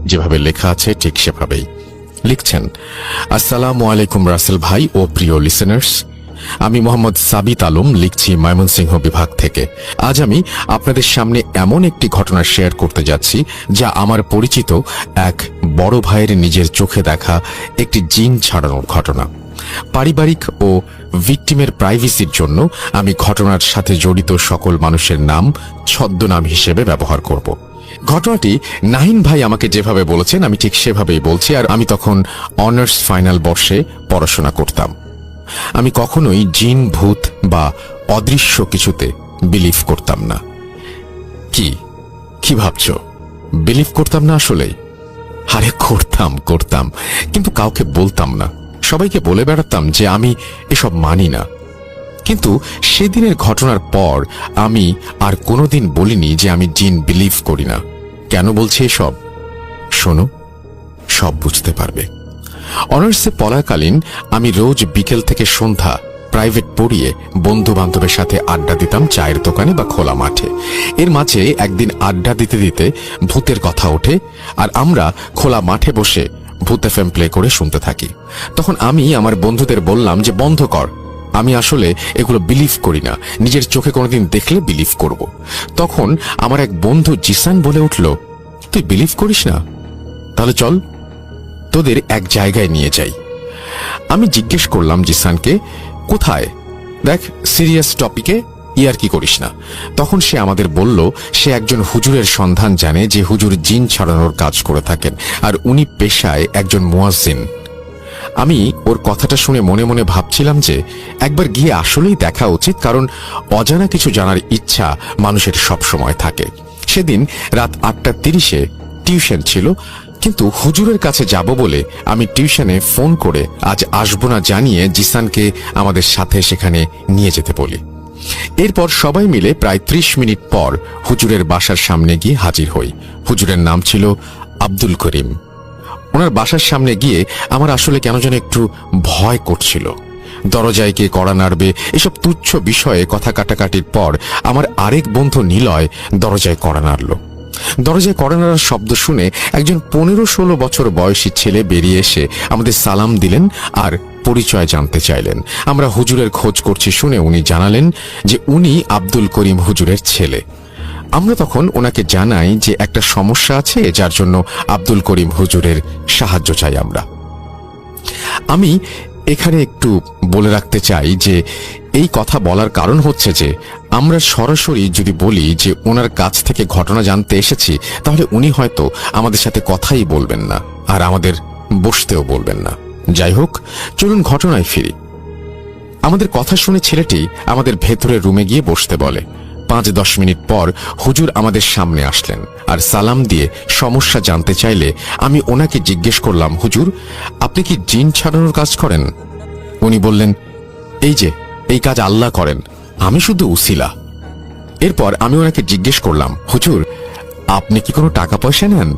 যেভাবে লেখা আছে ঠিক সেভাবেই। লিখছেন, আসসালামু আলাইকুম রাসেল ভাই ও প্রিয় লিসেনার্স, আমি মোহাম্মদ সাবিত আলম লিখছি ময়মনসিংহ বিভাগ থেকে। আজ আমি আপনাদের সামনে এমন একটি ঘটনা শেয়ার করতে যাচ্ছি যা আমার পরিচিত এক বড় ভাইয়ের নিজের চোখে দেখা একটি জিন ছাড়ানোর ঘটনা। পারিবারিক ও ভিকটিমের প্রাইভেসির জন্য আমি ঘটনার সাথে জড়িত সকল মানুষের নাম ছদ্মনাম হিসেবে ব্যবহার করব। ঘটনাটি নাহিন ভাই আমাকে যেভাবে বলেছেন আমি ঠিক সেভাবেই বলছি। আর আমি তখন অনার্স ফাইনাল বর্ষে পড়াশোনা করতাম। আমি কখনোই জিন, ভূত বা অদৃশ্য কিছুতে বিলিভ করতাম না। কি ভাবছ? বিলিভ করতাম না? আসলেই আরে করতাম, কিন্তু কাউকে বলতাম না। সবাইকে বলে বেড়াতাম যে আমি এসব মানি না। কিন্তু সেদিনের ঘটনার পর আমি আর কোনোদিন বলিনি যে আমি জিন বিলিভ করি না। কেন বলছি এসব? শোনো, সব বুঝতে পারবে। অনার্সে পড়াকালীন আমি রোজ বিকেল থেকে সন্ধ্যা প্রাইভেট পড়িয়ে বন্ধু বান্ধবের সাথে আড্ডা দিতাম চায়ের দোকানে বা খোলা মাঠে। এর মাঝে একদিন আড্ডা দিতে দিতে ভূতের কথা ওঠে, আর আমরা খোলা মাঠে বসে ভূত এফএম প্লে করে শুনতে থাকি। তখন আমি আমার বন্ধুদের বললাম যে বন্ধ কর, আমি আসলে এগুলো বিলিভ করি না, নিজের চোখে কোনোদিন দেখলে বিলিভ করব। তখন আমার এক বন্ধু জিসান বলে উঠল, তুই বিলিভ করিস না? তাহলে চল তোদের এক জায়গায় নিয়ে যাই। আমি জিজ্ঞেস করলাম জিসানকে, কোথায়? দেখ, সিরিয়াস টপিকে ইয়ার্কি করিস না। তখন সে আমাদের বলল সে একজন হুজুরের সন্ধান জানে যে হুজুর জিন ছাড়ানোর কাজ করে থাকেন, আর উনি পেশায় একজন মুয়াজ্জিন। আমি ওর কথাটা শুনে মনে মনে ভাবছিলাম যে একবার গিয়ে আসলেই দেখা উচিত, কারণ অজানা কিছু জানার ইচ্ছা মানুষের সব সময় থাকে। সেদিন রাত 8:30 টিউশন ছিল, কিন্তু হুজুরের কাছে যাব বলে আমি টিউশনে ফোন করে আজ আসবো না জানিয়ে জিসানকে আমাদের সাথে সেখানে নিয়ে যেতে বলি। এরপর সবাই মিলে প্রায় 30 মিনিট পর হুজুরের বাসার সামনে গিয়ে হাজির হই। হুজুরের নাম ছিল আব্দুল করিম। ওনার বাসার সামনে গিয়ে আমার আসলে কেন যেন একটু ভয় করছিল। দরজায় কে কড়া নাড়বে এসব তুচ্ছ বিষয়ে কথা কাটাকাটির পর আমার আরেক বন্ধু নিলয় দরজায় কড়া নাড়ল। দরজায় কড়া নাড়ার শব্দ শুনে একজন 15-16 বছর বয়সী ছেলে বেরিয়ে এসে আমাদের সালাম দিলেন আর পরিচয় জানতে চাইলেন। আমরা হুজুরের খোঁজ করছি শুনে উনি জানালেন যে উনি আব্দুল করিম হুজুরের ছেলে। আমরা তখন ওনাকে জানাই যে একটা সমস্যা আছে, যার জন্য আব্দুল করিম হুজুরের সাহায্য চাই আমরা। আমি এখানে একটু বলে রাখতে চাই যে এই কথা বলার কারণ হচ্ছে যে আমরা সরাসরি যদি বলি যে ওনার কাছ থেকে ঘটনা জানতে এসেছি, তাহলে উনি হয়তো আমাদের সাথে কথাই বলবেন না আর আমাদের বসতেও বলবেন না। যাই হোক, চলুন ঘটনায় ফিরি। আমাদের কথা শুনে ছেলেটি আমাদের ভেতরের রুমে গিয়ে বসতে বলে। 5-10 মিনিট পর হুজুর আমাদের সামনে আসলেন আর সালাম দিয়ে সমস্যা জানতে চাইলে আমি ওনাকে জিজ্ঞেস করলাম, হুজুর আপনি কি জিন ছাড়ানোর কাজ করেন? উনি বললেন, এই কাজ আল্লাহ করেন, আমি শুধু উসিলা। এরপর আমি ওনাকে জিজ্ঞেস করলাম, হুজুর আপনি কি কোনো টাকা পয়সা নেন?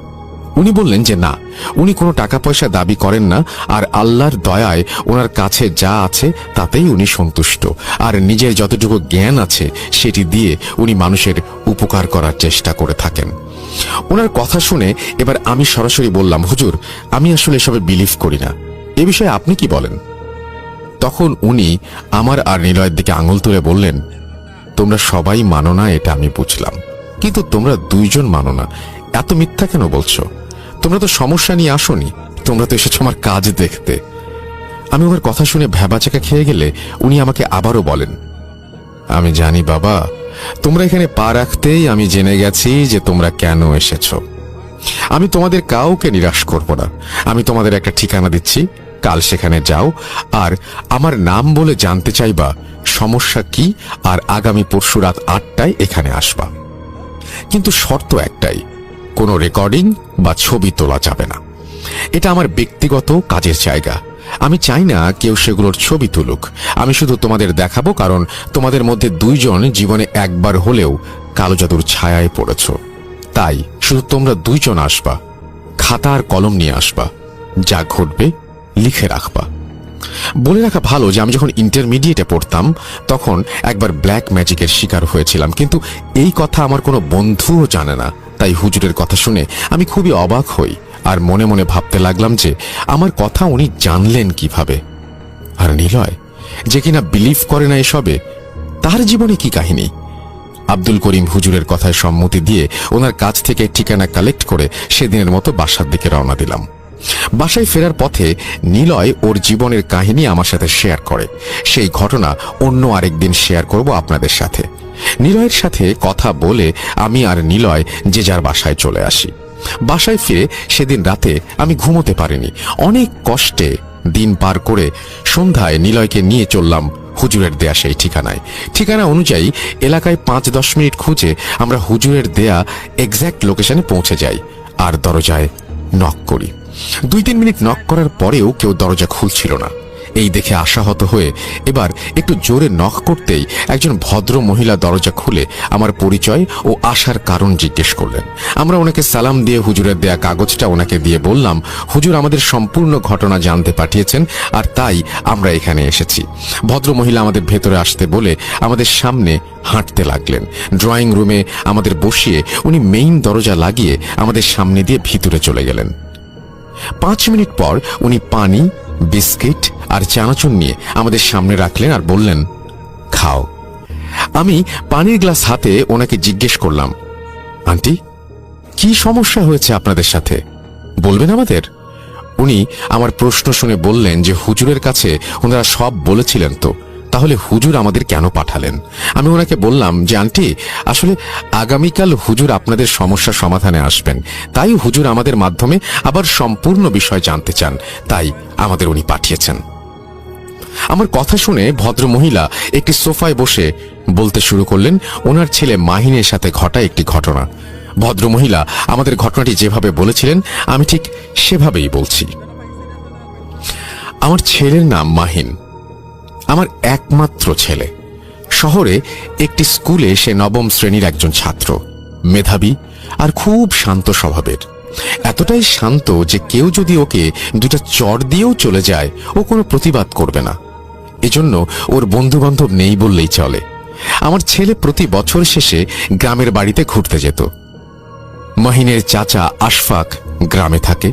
উনি বললেন যে না, উনি কোনো টাকা পয়সা দাবি করেন না, আর আল্লাহর দয়ায় ওনার কাছে যা আছে তাতেই উনি সন্তুষ্ট, আর নিজের যতটুকু জ্ঞান আছে সেটি দিয়ে উনি মানুষের উপকার করার চেষ্টা করে থাকেন। ওনার কথা শুনে এবার আমি সরাসরি বললাম, হুজুর আমি আসলে এসবে বিলিভ করি না, এ বিষয়ে আপনি কি বলেন? তখন উনি আমার আর নিলয়ের দিকে আঙুল তুলে বললেন, তোমরা সবাই মানো না এটা আমি বুঝলাম, কিন্তু তোমরা 2 জন মানো না, এত মিথ্যা কেন বলছো? তোমরা তো সমস্যা নিয়ে আসোনি, তোমরা তো এসেছো আমার কাজ দেখতে। আমি ওর কথা শুনে ভ্যাবাচাকা খেয়ে গেলে উনি আমাকে আবারও বলেন, আমি জানি বাবা, তোমরা এখানে পা রাখতেই আমি জেনে গেছি যে তোমরা কেন এসেছো। আমি তোমাদের কাউকে নিরাশ করব না। আমি তোমাদের একটা ঠিকানা দিচ্ছি, কাল সেখানে যাও আর আমার নাম বলে জানতে চাইবা সমস্যা কি, আর আগামী পরশু রাত 8টায় এখানে আসবা। কিন্তু শর্ত একটাই, কোনো রেকর্ডিং বা ছবি তোলা যাবে না। এটা আমার ব্যক্তিগত কাজের জায়গা, আমি চাই না কেউ সেগুলোর ছবি তুলুক। আমি শুধু তোমাদের দেখাবো, কারণ তোমাদের মধ্যে 2 জন জীবনে একবার হলেও কালো জাদুর ছায়ায় পড়েছ। তাই শুধু তোমরা 2 জন আসবা, খাতা আর কলম নিয়ে আসবা, যা ঘটবে লিখে রাখবা। বলে রাখা ভালো যে আমি যখন ইন্টারমিডিয়েটে পড়তাম তখন একবার ব্ল্যাক ম্যাজিকের শিকার হয়েছিলাম, কিন্তু এই কথা আমার কোনো বন্ধুও জানে না। তাই হুজুরের কথা শুনে আমি খুবই অবাক হই আর মনে মনে ভাবতে লাগলাম যে আমার কথা উনি জানলেন কিভাবে। আর নিলয়, যে কিনা বিলিভ করে না এসবে, তার জীবনে কি কাহিনী? আব্দুল করিম হুজুরের কথায় সম্মতি দিয়ে ওনার কাছ থেকে ঠিকানা কালেক্ট করে সেদিনের মতো বাসার দিকে রওনা দিলাম। বাসায় ফেরার পথে নিলয় ওর জীবনের কাহিনী আমার সাথে শেয়ার করে। সেই ঘটনা অন্য আরেকদিন শেয়ার করব আপনাদের সাথে। নিলয়ের সাথে কথা বলে আমি আর নিলয় যে যার বাসায় চলে আসি। বাসায় ফিরে সেদিন রাতে আমি ঘুমোতে পারিনি। অনেক কষ্টে দিন পার করে সন্ধ্যায় নিলয়কে নিয়ে চললাম হুজুরের দেয়া সেই ঠিকানায়। ঠিকানা অনুযায়ী এলাকায় 5-10 মিনিট খুঁজে আমরা হুজুরের দেয়া এক্স্যাক্ট লোকেশনে পৌঁছে যাই আর দরজায় নক করি। 2-3 মিনিট নক করার পরেও কেউ দরজা খুলছিল না। এই দেখে আশাহত হয়ে এবার একটু জোরে নক করতেই একজন ভদ্র মহিলা দরজা খুলে আমার পরিচয় ও আসার কারণ জিজ্ঞেস করলেন। আমরা ওনাকে সালাম দিয়ে হুজুরের দেয়া কাগজটা ওনাকে দিয়ে বললাম, হুজুর আমাদের সম্পূর্ণ ঘটনা জানতে পাঠিয়েছেন আর তাই আমরা এখানে এসেছি। ভদ্র মহিলা আমাদের ভেতরে আসতে বলে আমাদের সামনে হাঁটতে লাগলেন। ড্রয়িং রুমে আমাদের বসিয়ে উনি মেইন দরজা লাগিয়ে আমাদের সামনে দিয়ে ভিতরে চলে গেলেন। 5 মিনিট পর উনি পানি, বিস্কিট আর চানাচুর নিয়ে আমাদের সামনে রাখলেন আর বললেন, খাও। আমি পানির গ্লাস হাতে ওনাকে জিজ্ঞেস করলাম, আন্টি, কি সমস্যা হয়েছে আপনাদের সাথে, বলবেন আমাদের? উনি আমার প্রশ্ন শুনে বললেন যে হুজুরের কাছে ওনারা সব বলেছিলেন তো, তাহলে হুজুর আমাদের কেন পাঠালেন? আমি ওনাকে বললাম যে আন্টি, আসলে আগামীকাল হুজুর আপনাদের সমস্যা সমাধানে আসবেন, তাই হুজুর আমাদের মাধ্যমে আবার সম্পূর্ণ বিষয় জানতে চান, তাই আমাদের উনি পাঠিয়েছেন। আমার কথা শুনে ভদ্র মহিলা একটি সোফায় বসে বলতে শুরু করলেন ওনার ছেলে মাহিনের সাথে ঘটা একটি ঘটনা। ভদ্র মহিলা আমাদের ঘটনাটি যেভাবে বলেছিলেন আমি ঠিক সেভাবেই বলছি। আমার ছেলের নাম মাহিন, আমার একমাত্র ছেলে। শহরে একটি স্কুলে সে 9ম শ্রেণীর একজন ছাত্র, মেধাবী আর খুব শান্ত স্বভাবের। এতটাই শান্ত যে কেউ যদি ওকে 2টা চড় দিয়েও চলে যায় ও কোনো প্রতিবাদ করবে না। এজন্য ওর বন্ধু বান্ধব নেই বললেই চলে। আমার ছেলে প্রতি বছর শেষে গ্রামের বাড়িতে ঘুরতে যেত। মাহিনের চাচা আশফাক গ্রামে থাকে।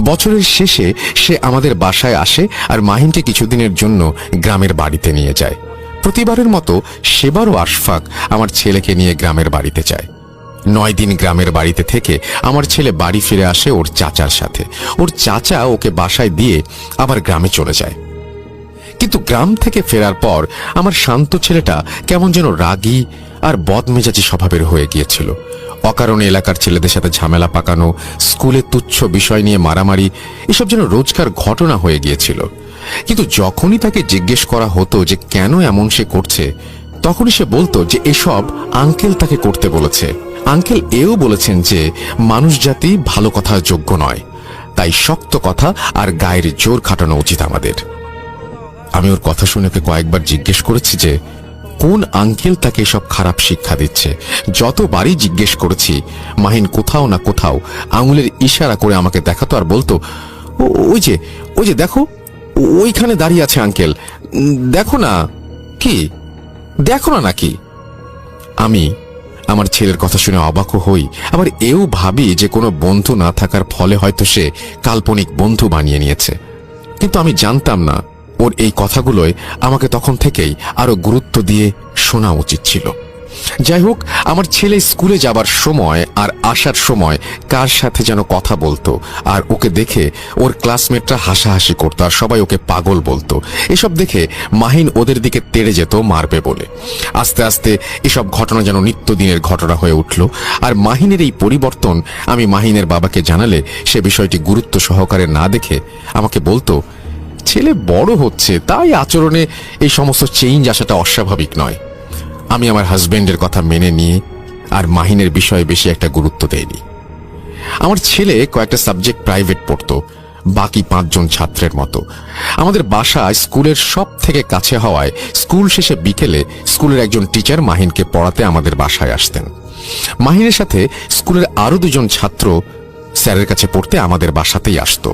বছরের শেষে সে আমাদের বাসায় আসে আর মাহিনকে কিছুদিনের জন্য গ্রামের বাড়িতে নিয়ে যায়। প্রতিবারের মতো সেবারও আশফাক আমার ছেলেকে নিয়ে গ্রামের বাড়িতে যায়। 9 দিন গ্রামের বাড়িতে থেকে আমার ছেলে বাড়ি ফিরে আসে ওর চাচার সাথে। ওর চাচা ওকে বাসায় দিয়ে আবার গ্রামে চলে যায়। কিন্তু গ্রাম থেকে ফেরার পর আমার শান্ত ছেলেটা কেমন যেন রাগী আর বদমেজাজি স্বভাবের হয়ে গিয়েছিল। অকারণে এলাকার ছেলেদের সাথে ঝামেলা পাকানো, স্কুলে তুচ্ছ বিষয় নিয়ে মারামারি, এসব যেন রোজকার ঘটনা হয়ে গিয়েছিল। কিন্তু যখনই তাকে জিজ্ঞেস করা হতো যে কেন এমন সে করছে, তখনই সে বলতো যে এসব আঙ্কেল তাকে করতে বলেছে। আঙ্কেল এও বলেছেন যে মানুষ জাতি ভালো কথার যোগ্য নয়, তাই শক্ত কথা আর গায়ের জোর খাটানো উচিত আমাদের। আমি ওর কথা শুনে ওকে কয়েকবার জিজ্ঞেস করেছি যে কোন আঙ্কেল তাকে এসব খারাপ শিক্ষা দিচ্ছে। যতবারই জিজ্ঞেস করেছি মাহিন কোথাও না কোথাও আঙুলের ইশারা করে আমাকে দেখাতো আর বলতো, ওই যে দেখো, ওইখানে দাঁড়িয়ে আছে আঙ্কেল, দেখো না। কি দেখো না নাকি? আমি আমার ছেলের কথা শুনে অবাক হই, আবার এও ভাবি যে কোনো বন্ধু না থাকার ফলে হয়তো সে কাল্পনিক বন্ধু বানিয়ে নিয়েছে। কিন্তু আমি জানতাম না ওর এই কথাগুলোয় আমাকে তখন থেকেই আরো গুরুত্ব দিয়ে শোনা উচিত ছিল। যাই হোক, আমার ছেলে স্কুলে যাবার সময় আর আসার সময় কার সাথে যেন কথা বলতো, আর ওকে দেখে ওর ক্লাসমেটরা হাসাহাসি করতো আর সবাই ওকে পাগল বলতো। এসব দেখে মাহিন ওদের দিকে তেড়ে যেত মারবে বলে। আস্তে আস্তে এসব ঘটনা যেন নিত্যদিনের ঘটনা হয়ে উঠল। আর মাহিনের এই পরিবর্তন আমি মাহিনের বাবাকে জানালে সে বিষয়টি গুরুত্ব সহকারে না দেখে আমাকে বলতো, ছেলে বড় হচ্ছে তাই আচরণে এই সমস্ত চেঞ্জ আসাটা অস্বাভাবিক নয়। আমি আমার হাজবেন্ডের কথা মেনে নিয়ে আর মাহিনের বিষয়ে বেশি একটা গুরুত্ব দেইনি। আমার ছেলে কয়েকটা সাবজেক্ট প্রাইভেট পড়তো, বাকি 5 জন ছাত্রের মতো। আমাদের বাসা স্কুলের সব থেকে কাছে হওয়ায় স্কুল শেষে বিকেলে স্কুলের একজন টিচার মাহিনকে পড়াতে আমাদের বাসায় আসতেন। মাহিনের সাথে স্কুলের আরো 2 জন ছাত্র স্যারের কাছে পড়তে আমাদের বাসাতেই আসতো।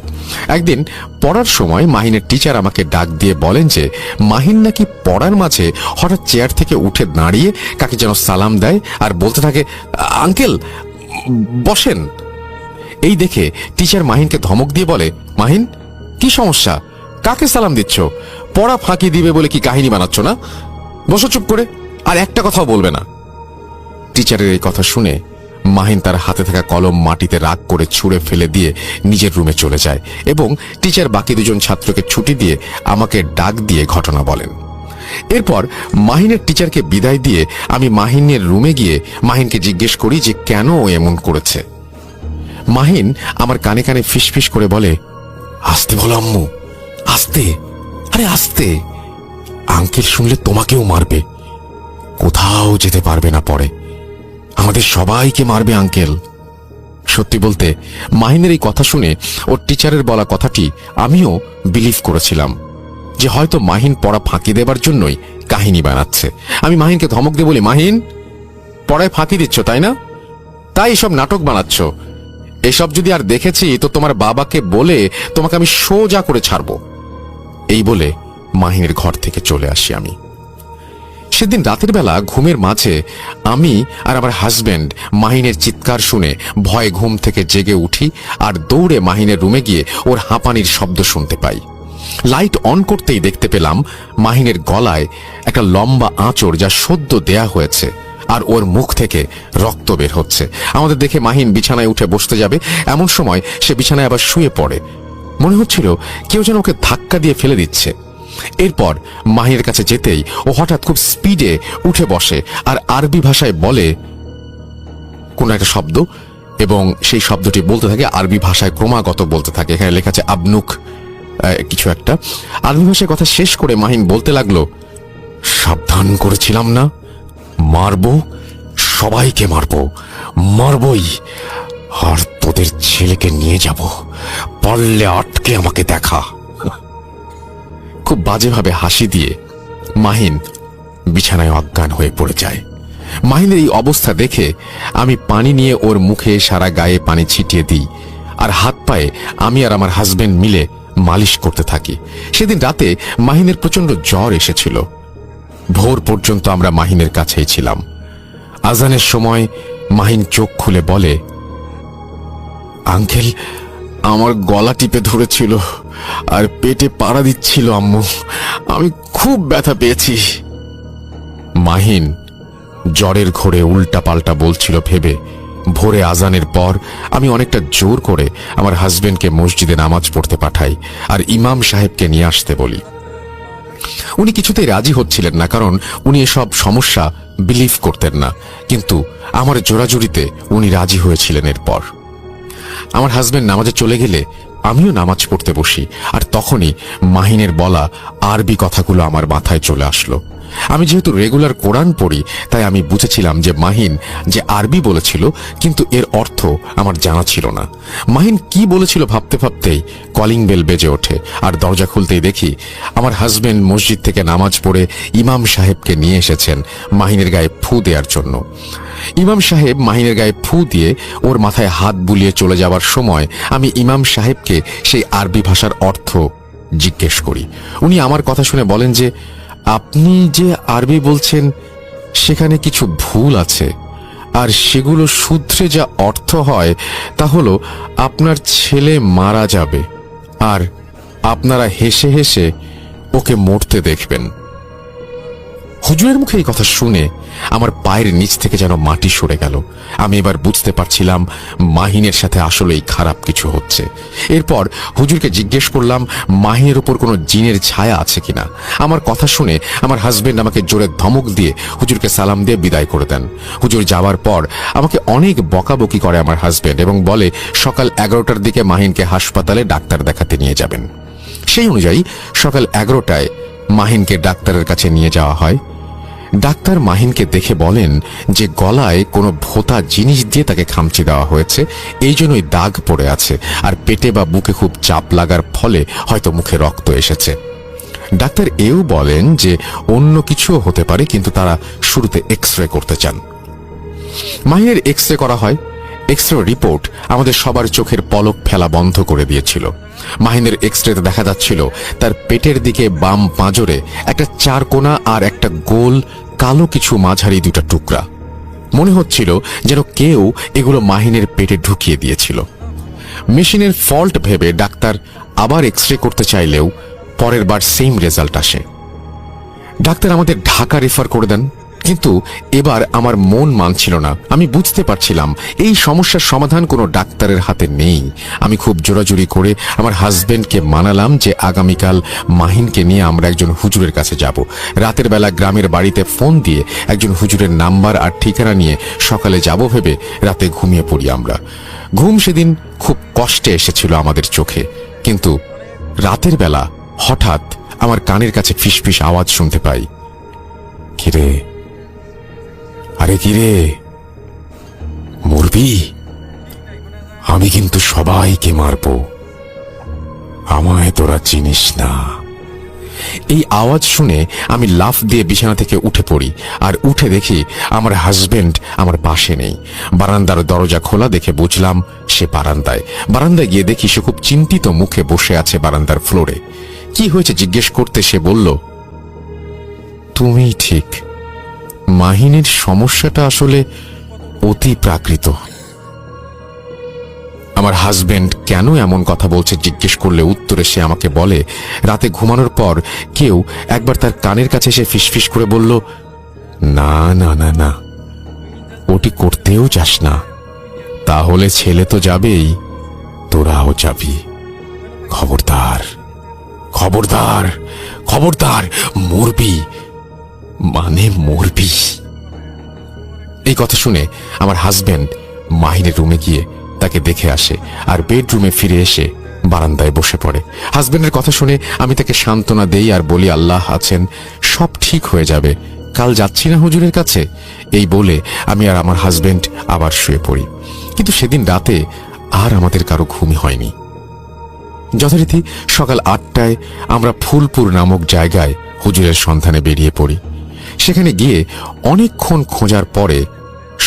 একদিন পড়ার সময় মাহিনের টিচার আমাকে ডাক দিয়ে বলেন যে মাহিন নাকি পড়ার মাঝে হঠাৎ চেয়ার থেকে উঠে দাঁড়িয়ে কাকে যেন সালাম দেয় আর বলতে থাকে, আঙ্কেল বসেন। এই দেখে টিচার মাহিনকে ধমক দিয়ে বলে, মাহিন, কি সমস্যা? কাকে সালাম দিচ্ছ? পড়া ফাঁকি দিবে বলে কি কাহিনী বানাচ্ছ না? বসো চুপ করে, আর একটা কথাও বলবে না। টিচারের এই কথা শুনে মাহিন তার হাতে থাকা কলম মাটিতে রাগ করে ছুঁড়ে ফেলে দিয়ে নিজের রুমে চলে যায় এবং টিচার বাকি দুজন ছাত্রকে ছুটি দিয়ে আমাকে ডাক দিয়ে ঘটনা বলেন। এরপর মাহিনের টিচারকে বিদায় দিয়ে আমি মাহিনের রুমে গিয়ে মাহিনকে জিজ্ঞেস করি যে কেন ও এমন করেছে। মাহিন আমার কানে কানে ফিসফিস করে বলে, আস্তে বলো আম্মু, আস্তে, আরে আস্তে, আঙ্কেল শুনলে তোমাকেও মারবে, কোথাও যেতে পারবে না, পরে আমাদের সবাইকে মারবে আঙ্কেল। সত্যি বলতে মাহিনের এই কথা শুনে ওর টিচারের বলা কথাটি আমিও বিলিভ করেছিলাম যে হয়তো মাহিন পড়া ফাঁকি দেবার জন্যই কাহিনী বানাচ্ছে। আমি মাহিনকে ধমক দিয়ে বলি, মাহিন, পড়ায় ফাঁকি দিচ্ছ তাই না? তাই এসব নাটক বানাচ্ছ। এসব যদি আর দেখেছি তো তোমার বাবাকে বলে তোমাকে আমি সোজা করে ছাড়ব। এই বলে মাহিনের ঘর থেকে চলে আসি আমি। সেদিন রাতের বেলা ঘুমের মাঝে আমি আর আমার হাজবেন্ড মাহিনের চিৎকার শুনে ভয়ে ঘুম থেকে জেগে উঠি আর দৌড়ে মাহিনের রুমে গিয়ে ওর হাঁপানির শব্দ শুনতে পাই। লাইট অন করতেই দেখতে পেলাম মাহিনের গলায় একটা লম্বা আঁচড়, যা সদ্য দেয়া হয়েছে, আর ওর মুখ থেকে রক্ত বের হচ্ছে। আমাদের দেখে মাহিন বিছানায় উঠে বসতে যাবে, এমন সময় সে বিছানায় আবার শুয়ে পড়ে। মনে হচ্ছিল কেউ যেন ওকে ধাক্কা দিয়ে ফেলে দিচ্ছে। এরপর মাহিনের কাছে যেতেই ও হঠাৎ খুব স্পিডে উঠে বসে আর আরবি ভাষায় বলে কোন একটা শব্দ, এবং সেই শব্দটি বলতে থাকে আরবি ভাষায়, ক্রমাগত বলতে থাকে। এখানে লেখা আছে আবনুক কিছু একটা। আরবি ভাষায় কথা শেষ করে মাহিন বলতে লাগলো, সাবধান করেছিলাম না, মারবো, সবাইকে মারবো, মারবই, আর তোদের ছেলেকে নিয়ে যাব, পারলে আটকে আমাকে দেখা। খুব বাজেভাবে হাসি দিয়ে মাহিন বিছানায় অজ্ঞান হয়ে পড়ে যায়। মাহিনের এই অবস্থা দেখে আমি পানি নিয়ে ওর মুখে সারা গায়ে পানি ছিটিয়ে দিই আর হাত পায়ে আমি আর আমার হাজবেন্ড মিলে মালিশ করতে থাকি। সেদিন রাতে মাহিনের প্রচন্ড জ্বর এসেছিল। ভোর পর্যন্ত আমরা মাহিনের কাছেই ছিলাম। আজানের সময় মাহিন চোখ খুলে বলে, আঙ্কেল, আমার গলা টিপে ধরেছিল আর পেটে পাড়া দিচ্ছিল আম্মু, আমি খুব ব্যথা পেয়েছি। মাহিন জ্বরের ঘোরে উল্টা পাল্টা বলছিল ভেবে ভোরে আজানের পর আমি অনেকটা জোর করে আমার হাজবেন্ডকে মসজিদে নামাজ পড়তে পাঠাই আর ইমাম সাহেবকে নিয়ে আসতে বলি। উনি কিছুতেই রাজি হচ্ছিলেন না, কারণ উনি এসব সমস্যা বিলিভ করতেন না, কিন্তু আমার জোরাজুরিতে উনি রাজি হয়েছিলেন। এরপর আমার হাজবেন্ড নামাজে চলে গেলে আমিও নামাজ পড়তে বসি, আর তখনই মাহিনের বলা আরবি কথাগুলো আমার মাথায় চলে আসলো। আমি যেহেতু রেগুলার কোরআন পড়ি, তাই আমি বুঝেছিলাম যে মাহিন যে আরবি বলেছিল, কিন্তু এর অর্থ আমার জানা ছিল না। মাহিন কি বলেছিল ভাবতে ভাবতেই কলিং বেল বেজে ওঠে, আর দরজা খুলতেই দেখি আমার হাজবেন্ড মসজিদ থেকে নামাজ পড়ে ইমাম সাহেবকে নিয়ে এসেছেন মাহিনের গায়ে ফু দেওয়ার জন্য। ইমাম সাহেব মাহিনের গায়ে ফু দিয়ে ওর মাথায় হাত বুলিয়ে চলে যাওয়ার সময় আমি ইমাম সাহেবকে সেই আরবি ভাষার অর্থ জিজ্ঞেস করি। উনি আমার কথা শুনে বলেন যে, আপনি যে আরবি বলছেন সেখানে কিছু ভুল আছে, আর সেগুলো শুধরে যা অর্থ হয় তা হলো আপনার ছেলে মারা যাবে আর আপনারা হেসে হেসে ওকে মরতে দেখবেন। হুজুরের মুখে এই কথা শুনে আমার পায়ের নিচ থেকে যেন মাটি সরে গেল। আমি এবার বুঝতে পারছিলাম মাহিনের সাথে আসলেই খারাপ কিছু হচ্ছে। এরপর হুজুরকে জিজ্ঞেস করলাম মাহিনের উপর কোনো জিনের ছায়া আছে কিনা। আমার কথা শুনে আমার হাজবেন্ড আমাকে জোরে ধমক দিয়ে হুজুরকে সালাম দিয়ে বিদায় করে দেন। হুজুর যাওয়ার পর আমাকে অনেক বকাবকি করে আমার হাজবেন্ড, এবং বলে সকাল 11টার দিকে মাহিনকে হাসপাতালে ডাক্তার দেখাতে নিয়ে যাবেন। সেই অনুযায়ী সকাল 11টায় মাহিনকে ডাক্তারের কাছে নিয়ে যাওয়া হয়। ডাক্তার মাহিনকে দেখে বলেন যে গলায় কোনো ভোঁতা জিনিস দিয়ে তাকে খামচি দেওয়া হয়েছে, এই জন্যই দাগ পড়ে আছে, আর পেটে বা বুকে খুব চাপ লাগার ফলে হয়তো মুখে রক্ত এসেছে। ডাক্তার এও বলেন যে অন্য কিছুও হতে পারে, কিন্তু তারা শুরুতে এক্স-রে করতে চান। মাহিনের এক্স-রে করা হয়। এক্স-রে রিপোর্ট আমাদের সবার চোখের পলক ফেলা বন্ধ করে দিয়েছিল। মাহিনের এক্স-রেতে দেখা যাচ্ছিল তার পেটের দিকে বাম পাঁজরে একটা চারকোনা আর একটা গোল কালো কিছু মাঝারি দুটা টুকরা। মনে হচ্ছিল যেন কেউ এগুলো মাহিনের পেটে ঢুকিয়ে দিয়েছিল। মেশিনের ফল্ট ভেবে ডাক্তার আবার এক্সরে করতে চাইলেও পরের বার সেম রেজাল্ট আসে। ডাক্তার আমাদের ঢাকা রেফার করে দেন, কিন্তু এবার আমার মন মানছিল না। আমি বুঝতে পারছিলাম এই সমস্যার সমাধান কোনো ডাক্তারের হাতে নেই। আমি খুব জোরাজুরি করে আমার হাজবেন্ডকে মানালাম যে আগামীকাল মাহিনকে নিয়ে আমরা একজন হুজুরের কাছে যাব। রাতের বেলা গ্রামের বাড়িতে ফোন দিয়ে একজন হুজুরের নাম্বার আর ঠিকানা নিয়ে সকালে যাব ভেবে রাতে ঘুমিয়ে পড়ি আমরা। ঘুম সেদিন খুব কষ্টে এসেছিল আমাদের চোখে, কিন্তু রাতের বেলা হঠাৎ আমার কানের কাছে ফিসফিস আওয়াজ শুনতে পাই। কিরে, আরে কিরে, মরবি? আমি কিন্তু সবাইকে মারব, আমায় তোরা চিনিস না। এই আওয়াজ শুনে আমি লাফ দিয়ে বিছানা থেকে উঠে পড়ি, আর উঠে দেখি আমার হাজবেন্ড আমার পাশে নেই। বারান্দার দরজা খোলা দেখে বুঝলাম সে বারান্দায়। বারান্দায় গিয়ে দেখি সে খুব চিন্তিত মুখে বসে আছে বারান্দার ফ্লোরে। কি হয়েছে জিজ্ঞেস করতে সে বলল, তুমি ঠিক, মাহিনের সমস্যাটা আসলে অতি প্রাকৃত। আমার হাজবেন্ড কেন এমন কথা বলছে জিজ্ঞেস করলে উত্তরে সে আমাকে বলে, রাতে ঘুমানোর পর কেউ একবার তার কানের কাছে এসে ফিসফিস করে বলল, না না না না, ওটি করতেও যাস না, তাহলে ছেলে তো যাবেই, তোরাও যাবি। খবরদার, খবরদার, খবরদার, মরবি, মানে মরবি। এই কথা শুনে আমার হাজবেন্ড মাহিনের রুমে গিয়ে তাকে দেখে আসে, আর বেডরুমে ফিরে এসে বারান্দায় বসে পড়ে। হাজবেন্ডের কথা শুনে আমি তাকে সান্ত্বনা দেই আর বলি, আল্লাহ আছেন, সব ঠিক হয়ে যাবে, কাল যাচ্ছি না হুজুরের কাছে। এই বলে আমি আর আমার হাজবেন্ড আবার শুয়ে পড়ি। কিন্তু সেদিন রাতে আর আমাদের কারো ঘুমই হয়নি। যথারীতি সকাল 8টায় আমরা ফুলপুর নামক জায়গায় হুজুরের সন্ধানে বেরিয়ে পড়ি। সেখানে গিয়ে অনেকক্ষণ খোঁজার পরে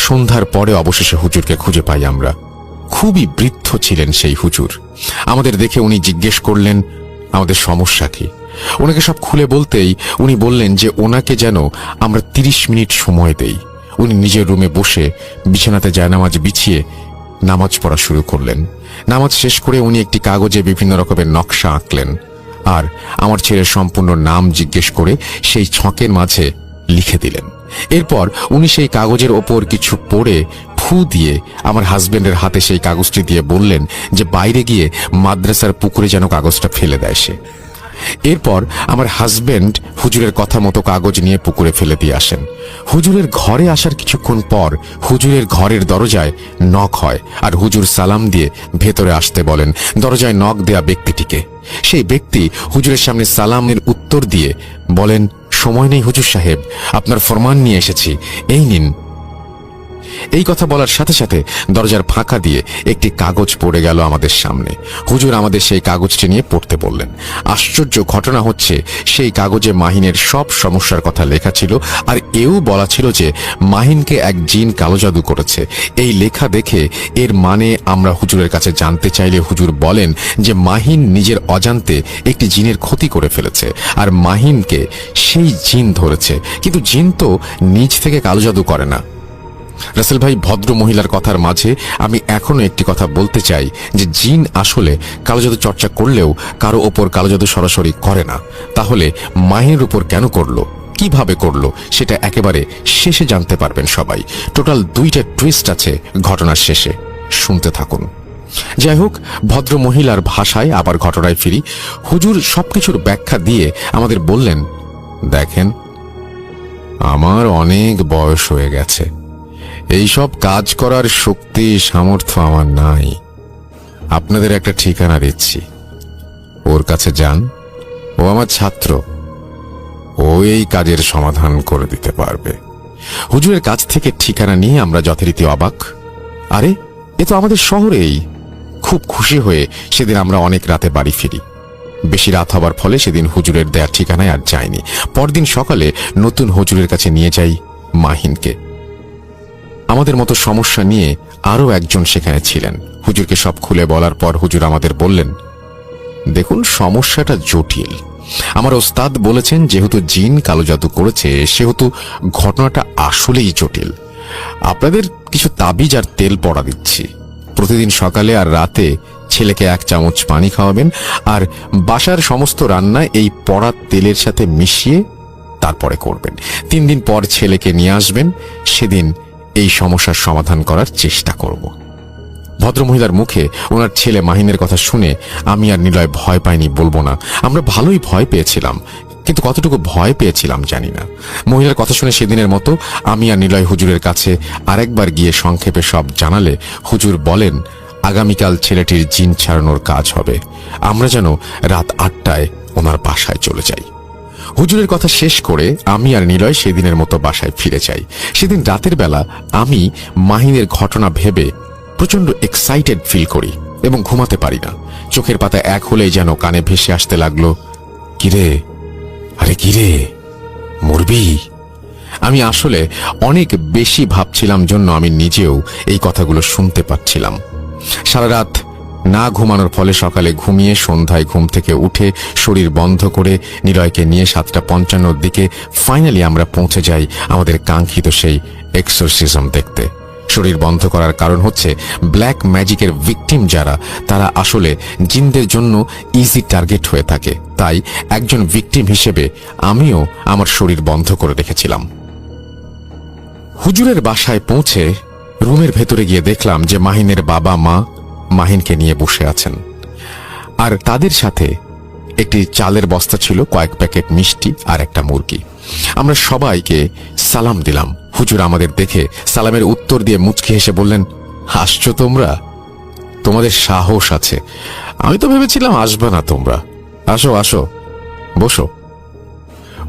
সন্ধ্যার পরে অবশেষে হুজুরকে খুঁজে পাই আমরা। খুবই বৃদ্ধ ছিলেন সেই হুজুর। আমাদের দেখে উনি জিজ্ঞেস করলেন আমাদের সমস্যা কি। ওনাকে সব খুলে বলতেই উনি বললেন যে ওনাকে যেন আমরা 30 মিনিট সময় দেই। উনি নিজের রুমে বসে বিছানাতে জায়নামাজ বিছিয়ে নামাজ পড়া শুরু করলেন। নামাজ শেষ করে উনি একটি কাগজে বিভিন্ন রকমের নকশা আঁকলেন, আর আমার ছেলের সম্পূর্ণ নাম জিজ্ঞেস করে সেই ছকের মাঝে লিখে দিলেন। এরপর উনি সেই কাগজের ওপর কিছু পড়ে ফু দিয়ে আমার হাজবেন্ডের হাতে সেই কাগজটি দিয়ে বললেন যে বাইরে গিয়ে মাদ্রাসার পুকুরে যেন কাগজটা ফেলে দেয় সে। এরপর আমার হাজবেন্ড হুজুরের কথা মতো কাগজ নিয়ে পুকুরে ফেলে দিয়ে আসেন। হুজুরের ঘরে আসার কিছুক্ষণ পর হুজুরের ঘরের দরজায় নক হয়, আর হুজুর সালাম দিয়ে ভেতরে আসতে বলেন দরজায় নক দেয়া ব্যক্তিটিকে। সেই ব্যক্তি হুজুরের সামনে সালামের উত্তর দিয়ে বলেন, সময় নেই হুজুর সাহেব, আপনার ফরমান নিয়ে এসেছি, এই নিন। এই কথা বলার সাথে সাথে দরজার ফাঁকা দিয়ে একটি কাগজ পড়ে গেল আমাদের সামনে। হুজুর আমাদের সেই কাগজটি নিয়ে পড়তে বললেন। আশ্চর্য ঘটনা হচ্ছে, সেই কাগজে মাহিনের সব সমস্যার কথা লেখা ছিল, আর এও বলা ছিল যে মাহিনকে এক জিন কালো জাদু করেছে। এই লেখা দেখে এর মানে আমরা হুজুরের কাছে জানতে চাইলে হুজুর বলেন যে মাহিন নিজের অজান্তে একটি জিনের ক্ষতি করে ফেলেছে, আর মাহিনকে সেই জিন ধরেছে। কিন্তু জিন তো নিজ থেকে কালো জাদু করে না। রাসেল ভাই, ভদ্র মহিলার কথার মাঝে আমি এখনো একটি কথা বলতে চাই যে জিন আসলে কালো জাদু চর্চা করলেও কারো ওপর কালো জাদু সরাসরি করে না। তাহলে মাহিনের উপর কেন করলো, কিভাবে করলো, সেটা একেবারে শেষে জানতে পারবেন সবাই। টোটাল 2টা টুইস্ট আছে ঘটনার শেষে, শুনতে থাকুন। যাই হোক, ভদ্র মহিলার ভাষায় আবার ঘটনায় ফিরি। হুজুর সবকিছুর ব্যাখ্যা দিয়ে আমাদের বললেন, দেখেন, আমার অনেক বয়স হয়ে গেছে, এইসব কাজ করার শক্তি সামর্থ্য আমার নাই। আপনাদের একটা ঠিকানা দিচ্ছি, ওর কাছে যান, ও আমার ছাত্র, ও এই কাজের সমাধান করে দিতে পারবে। হুজুরের কাছ থেকে ঠিকানা নিয়ে আমরা যথারীতি অবাক, আরে এ তো আমাদের শহরেই। খুব খুশি হয়ে সেদিন আমরা অনেক রাতে বাড়ি ফিরি। বেশি রাত হবার ফলে সেদিন হুজুরের দেয়া ঠিকানায় আর যাইনি। পরদিন সকালে নতুন হুজুরের কাছে নিয়ে যাই মাহিনকে। আমাদের মতো সমস্যা নিয়ে আরো একজন সেখানে ছিলেন। হুজুরকে সব খুলে বলার পর হুজুর আমাদের বললেন, দেখুন, সমস্যাটা জটিল। আমার ওস্তাদ বলেছেন যেহেতু জিন কালো জাদু করেছে সেহেতু ঘটনাটা আসলেই জটিল। আপনাদের কিছু তাবিজ আর তেল পড়া দিচ্ছি। প্রতিদিন সকালে আর রাতে ছেলেকে 1 চামচ পানি খাওয়াবেন আর বাসার সমস্ত রান্না এই পড়া তেলের সাথে মিশিয়ে তারপরে করবেন। 3 দিন পর ছেলেকে নিয়ে আসবেন, সেদিন এই সমস্যার সমাধান করার চেষ্টা করব। ভদ্রমহিলার মুখে ওনার ছেলে মাহিনের কথা শুনে আমি আর নিলয় ভয় পাইনি বলবো না, আমরা ভালোই ভয় পেয়েছিলাম, কিন্তু কতটুকু ভয় পেয়েছিলাম জানি না। মহিলার কথা শুনে সেদিনের মতো আমি আর নিলয় হুজুরের কাছে আরেকবার গিয়ে সংক্ষেপে সব জানালে হুজুর বলেন আগামীকাল ছেলেটির জিন ছাড়ানোর কাজ হবে, আমরা যেন রাত 8টায় ওনার বাসায় চলে যাই। হুজুরের কথা শেষ করে আমি আর নিলয় সেদিনের মতো বাসায় ফিরে যাই। সেদিন রাতের বেলা আমি মাহিনের ঘটনা ভেবে প্রচন্ড এক্সাইটেড ফিল করি এবং ঘুমাতে পারি না। চোখের পাতা এক হলেই যেন কানে ভেসে আসতে লাগলো, কিরে, আরে কিরে, মরবি? আমি আসলে অনেক বেশি ভাবছিলাম জন্য আমি নিজেও এই কথাগুলো শুনতে পাচ্ছিলাম। সারা রাত না ঘুমানোর ফলে সকালে ঘুমিয়ে সন্ধ্যায় ঘুম থেকে উঠে শরীর বন্ধ করে নিলয়কে নিয়ে 7:55 দিকে ফাইনালি আমরা পৌঁছে যাই আমাদের কাঙ্ক্ষিত সেই এক্সোরসিজম দেখতে। শরীর বন্ধ করার কারণ হচ্ছে ব্ল্যাক ম্যাজিকের ভিকটিম যারা, তারা আসলে জিনদের জন্য ইজি টার্গেট হয়ে থাকে। তাই একজন ভিকটিম হিসেবে আমিও আমার শরীর বন্ধ করে রেখেছিলাম। হুজুরের বাসায় পৌঁছে রুমের ভেতরে গিয়ে দেখলাম যে মাহিনের বাবা মা মাহিনকে নিয়ে বসে আছেন, আর তাদের সাথে একটি চালের বস্তা ছিল, কয়েক প্যাকেট মিষ্টি আর একটা মুরগি। আমরা সবাইকে সালাম দিলাম। হুজুর আমাদের দেখে সালামের উত্তর দিয়ে মুচকি হেসে বললেন, হাসছো তোমরা? তোমাদের সাহস আছে, আমি তো ভেবেছিলাম আসবে না তোমরা। আসো আসো, বসো।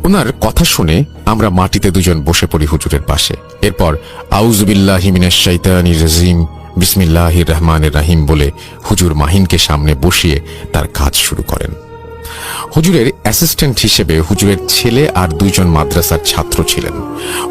ওনার কথা শুনে আমরা মাটিতে দুজন বসে পড়ি হুজুরের পাশে। এরপর আউযুবিল্লাহি মিনাশ শাইতানির রাজিম, বিসমিল্লাহির রহমানির রহিম বলে হুজুর মাহিনকে সামনে বসিয়ে তার কাজ শুরু করেন। হুজুরের অ্যাসিস্ট্যান্ট হিসেবে হুজুরের ছেলে আর 2 জন মাদ্রাসার ছাত্র ছিলেন।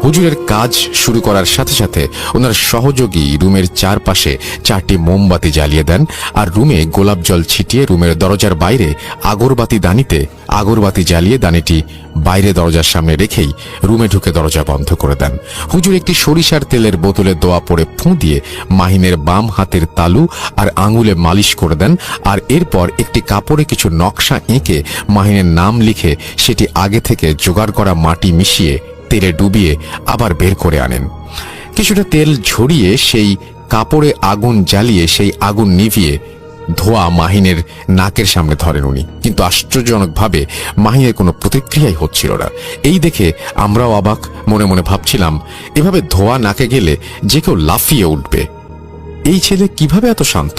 হুজুরের কাজ শুরু করার সাথে সাথে ওনার সহযোগী রুমের চারপাশে 4টি মোমবাতি জ্বালিয়ে দেন আর রুমে গোলাপ জল ছিটিয়ে রুমের দরজার বাইরে আগরবাতি দানিতে আগরবাতি জ্বালিয়ে দানিটি বাইরে দরজার সামনে রেখেই রুমে ঢুকে দরজা বন্ধ করে দেন। হুজুর একটি সরিষার তেলের বোতলে দোয়া পড়ে ফুঁ দিয়ে মাহিনের বাম হাতের তালু আর আঙুলে মালিশ করে দেন, আর এরপর একটি কাপড়ে কিছু নকশা এঁকে মাহিনের নাম লিখে সেটি আগে থেকে জোগাড় করা মাটি মিশিয়ে তেলে ডুবিয়ে আবার বের করে আনেন। কিছুটা তেল ঝরিয়ে সেই কাপড়ে আগুন জ্বালিয়ে সেই আগুন নিভিয়ে ধোয়া মাহিনের নাকের সামনে ধরেন উনি, কিন্তু আশ্চর্যজনকভাবে মাহিনের কোনো প্রতিক্রিয়াই হচ্ছিল না। এই দেখে আমরাও অবাক, মনে মনে ভাবছিলাম এভাবে ধোয়া নাকে গেলে যে কেউ লাফিয়ে উঠবে। এই ছেলে কিভাবে এত শান্ত?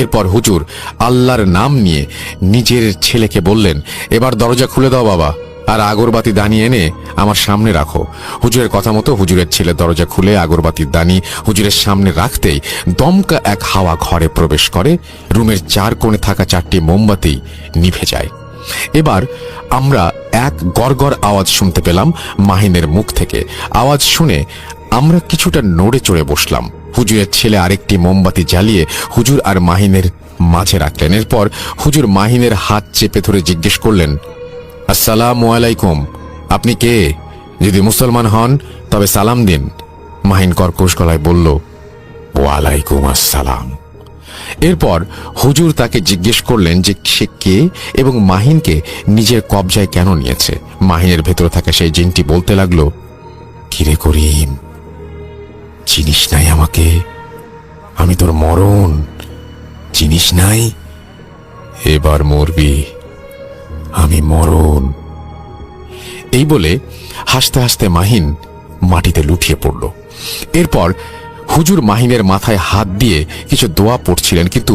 এরপর হুজুর আল্লাহর নাম নিয়ে নিজের ছেলেকে বললেন, এবার দরজা খুলে দাও বাবা, আর আগরবাতি দানি এনে আমার সামনে রাখো। হুজুরের কথা মতো হুজুরের ছেলে দরজা খুলে আগরবাতির দানি হুজুরের সামনে রাখতেই দমকা এক হাওয়া ঘরে প্রবেশ করে। রুমের 4 কোণে থাকা 4টি মোমবাতি নিভে যায়। এবার আমরা এক গড়গড় আওয়াজ শুনতে পেলাম মাহিনের মুখ থেকে। আওয়াজ শুনে আমরা কিছুটা নড়ে চড়ে বসলাম। হুজুরের ছেলে আরেকটি মোমবাতি জ্বালিয়ে হুজুর আর মাহিনের মাঝে রাখলেন। এরপর হুজুর মাহিনের হাত চেপে ধরে জিজ্ঞেস করলেন, আসসালামু আলাইকুম, আপনি কে? যদি মুসলমান হন তবে সালাম দিন। মাহিন কর্কশ গলায় বলল, ওয়ালাইকুম আসসালাম। এরপর হুজুর তাকে জিজ্ঞেস করলেন যে সে কে এবং মাহিনকে নিজের কবজায় কেন নিয়েছে। মাহিনের ভেতরে থাকা সেই জিনটি বলতে লাগলো, কিরে করিম, চিনিস নাই আমাকে? আমি তোর মরণ, চিনিস নাই? এবার মরবি, আমি মরণ। এই বলে হাসতে হাসতে মাহিন মাটিতে লুটিয়ে পড়ল। এরপর হুজুর মাহিনের মাথায় হাত দিয়ে কিছু দোয়া পড়ছিলেন, কিন্তু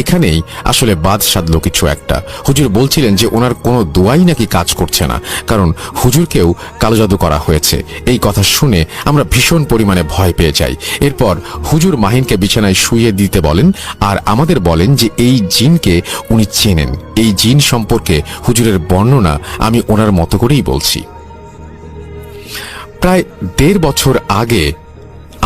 এখানেই আসলে বাদ সাধল কিছু একটা। হুজুর বলছিলেন যে ওনার কোনো দোয়াই নাকি কাজ করছে না, কারণ হুজুরকেও কালো জাদু করা হয়েছে। এই কথা শুনে আমরা ভীষণ পরিমাণে ভয় পেয়ে যাই। এরপর হুজুর মাহিনকে বিছানায় শুইয়ে দিতে বলেন আর আমাদের বলেন যে এই জিনকে উনি চেনেন। এই জিন সম্পর্কে হুজুরের বর্ণনা আমি ওনার মতো করেই বলছি। প্রায় 1.5 বছর আগে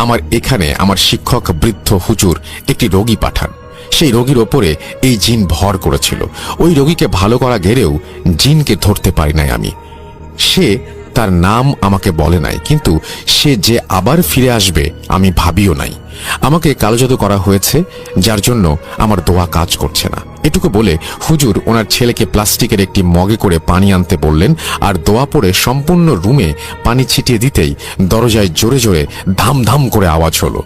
আমার এখানে আমার শিক্ষক বৃদ্ধ হুজুর একটি রোগী পাঠান। সেই রোগীর ওপরে এই জিন ভর করেছিল। ওই রোগীকে ভালো করা গেলেও জিনকে ধরতে পারি নাই আমি। সে তার নাম আমাকে বলে নাই, কিন্তু সে যে আবার ফিরে আসবে আমি ভাবিও নাই। আমাকে কালো জাদু করা হয়েছে, যার জন্য আমার দোয়া কাজ করছে না। এটুকু বলে হুজুর ওনার ছেলেকে প্লাস্টিকের একটি মগে করে পানি আনতে বললেন, আর দোয়া পড়ে সম্পূর্ণ রুমে পানি ছিটিয়ে দিতেই দরজায় জোরে জোরে ধাম ধাম করে আওয়াজ হলো।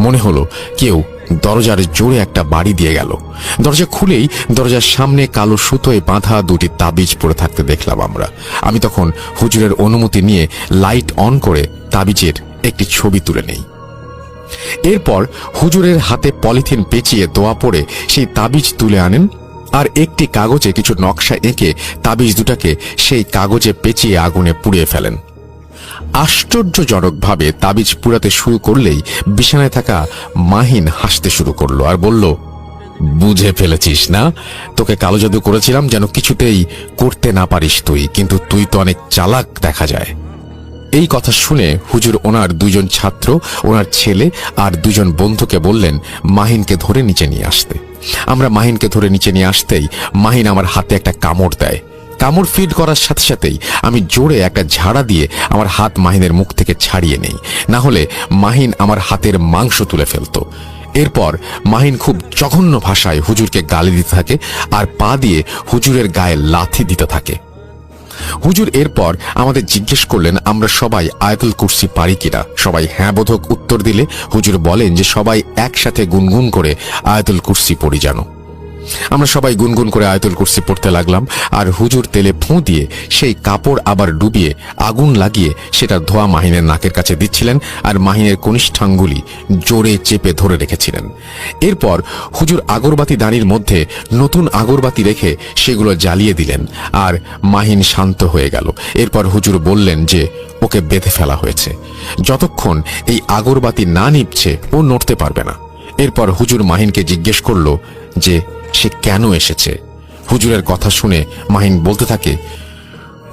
মনে হলো কেউ দরজার জোরে একটা বাড়ি দিয়ে গেল। দরজা খুলেই দরজার সামনে কালো সুতোয় বাঁধা দুটি তাবিজ পড়ে থাকতে দেখলাম আমরা। আমি তখন হুজুরের অনুমতি নিয়ে লাইট অন করে তাবিজের একটি ছবি তুলে নেই। এরপর হুজুরের হাতে পলিথিন পেঁচিয়ে দোয়া পড়ে সেই তাবিজ তুলে আনেন, আর একটি কাগজে কিছু নকশা এঁকে তাবিজ দুটাকে সেই কাগজে পেঁচিয়ে আগুনে পুড়িয়ে ফেলেন। আশ্চর্যজনকভাবে তাবিজ পুরাতে শুরু করলেই বিছানায় থাকা মাহিন হাসতে শুরু করলো আর বলল, বুঝে ফেলেছিস না? তোকে কালো জাদু করেছিলাম যেন কিছুতেই করতে না পারিস তুই, কিন্তু তুই তো অনেক চালাক দেখা যায়। এই কথা শুনে হুজুর ওনার দুজন ছাত্র, ওনার ছেলে আর দুজন বন্ধুকে বললেন মাহিনকে ধরে নিচে নিয়ে আসতে। আমরা মাহিনকে ধরে নিচে নিয়ে আসতেই মাহিন আমার হাতে একটা কামড় দেয়। কামড় ফিট করার সাথে সাথেই আমি জোরে একটা ঝাড়া দিয়ে আমার হাত মাহিনের মুখ থেকে ছাড়িয়ে নেই, না হলে মাহিন আমার হাতের মাংস তুলে ফেলত। এরপর মাহিন খুব জঘন্য ভাষায় হুজুরকে গালি দিতে থাকে আর পা দিয়ে হুজুরের গায়ে লাথি দিতে থাকে। হুজুর এরপর আমাদের জিজ্ঞেস করলেন আমরা সবাই আয়াতুল কুরসি পারি কিনা। সবাই হ্যাঁ বোধক উত্তর দিলে হুজুর বলেন যে সবাই একসাথে গুনগুন করে আয়াতুল কুরসি পড়ি জানো। আমরা সবাই গুনগুন করে আয়াতুল কুরসি পড়তে লাগলাম, আর হুজুর তেলে ফুঁ দিয়ে সেই কাপড় আবার ডুবিয়ে আগুন লাগিয়ে সেটা ধোয়া মাহিনের নাকের কাছে দিচ্ছিলেন, আর মাহিনের কনিষ্ঠাঙ্গুলি জোরে চেপে ধরে রেখেছিলেন। এরপর হুজুর আগরবাতি দানির মধ্যে নতুন আগরবাতি রেখে সেগুলো জ্বালিয়ে দিলেন, আর মাহিন শান্ত হয়ে গেল। এরপর হুজুর বললেন যে ওকে বেঁধে ফেলা হয়েছে, যতক্ষণ এই আগরবাতি না নিভছে ও নড়তে পারবে না। এরপর হুজুর মাহিনকে জিজ্ঞেস করল যে সে কেন এসেছে। হুজুরের কথা শুনে মাহিন বলতে থাকে,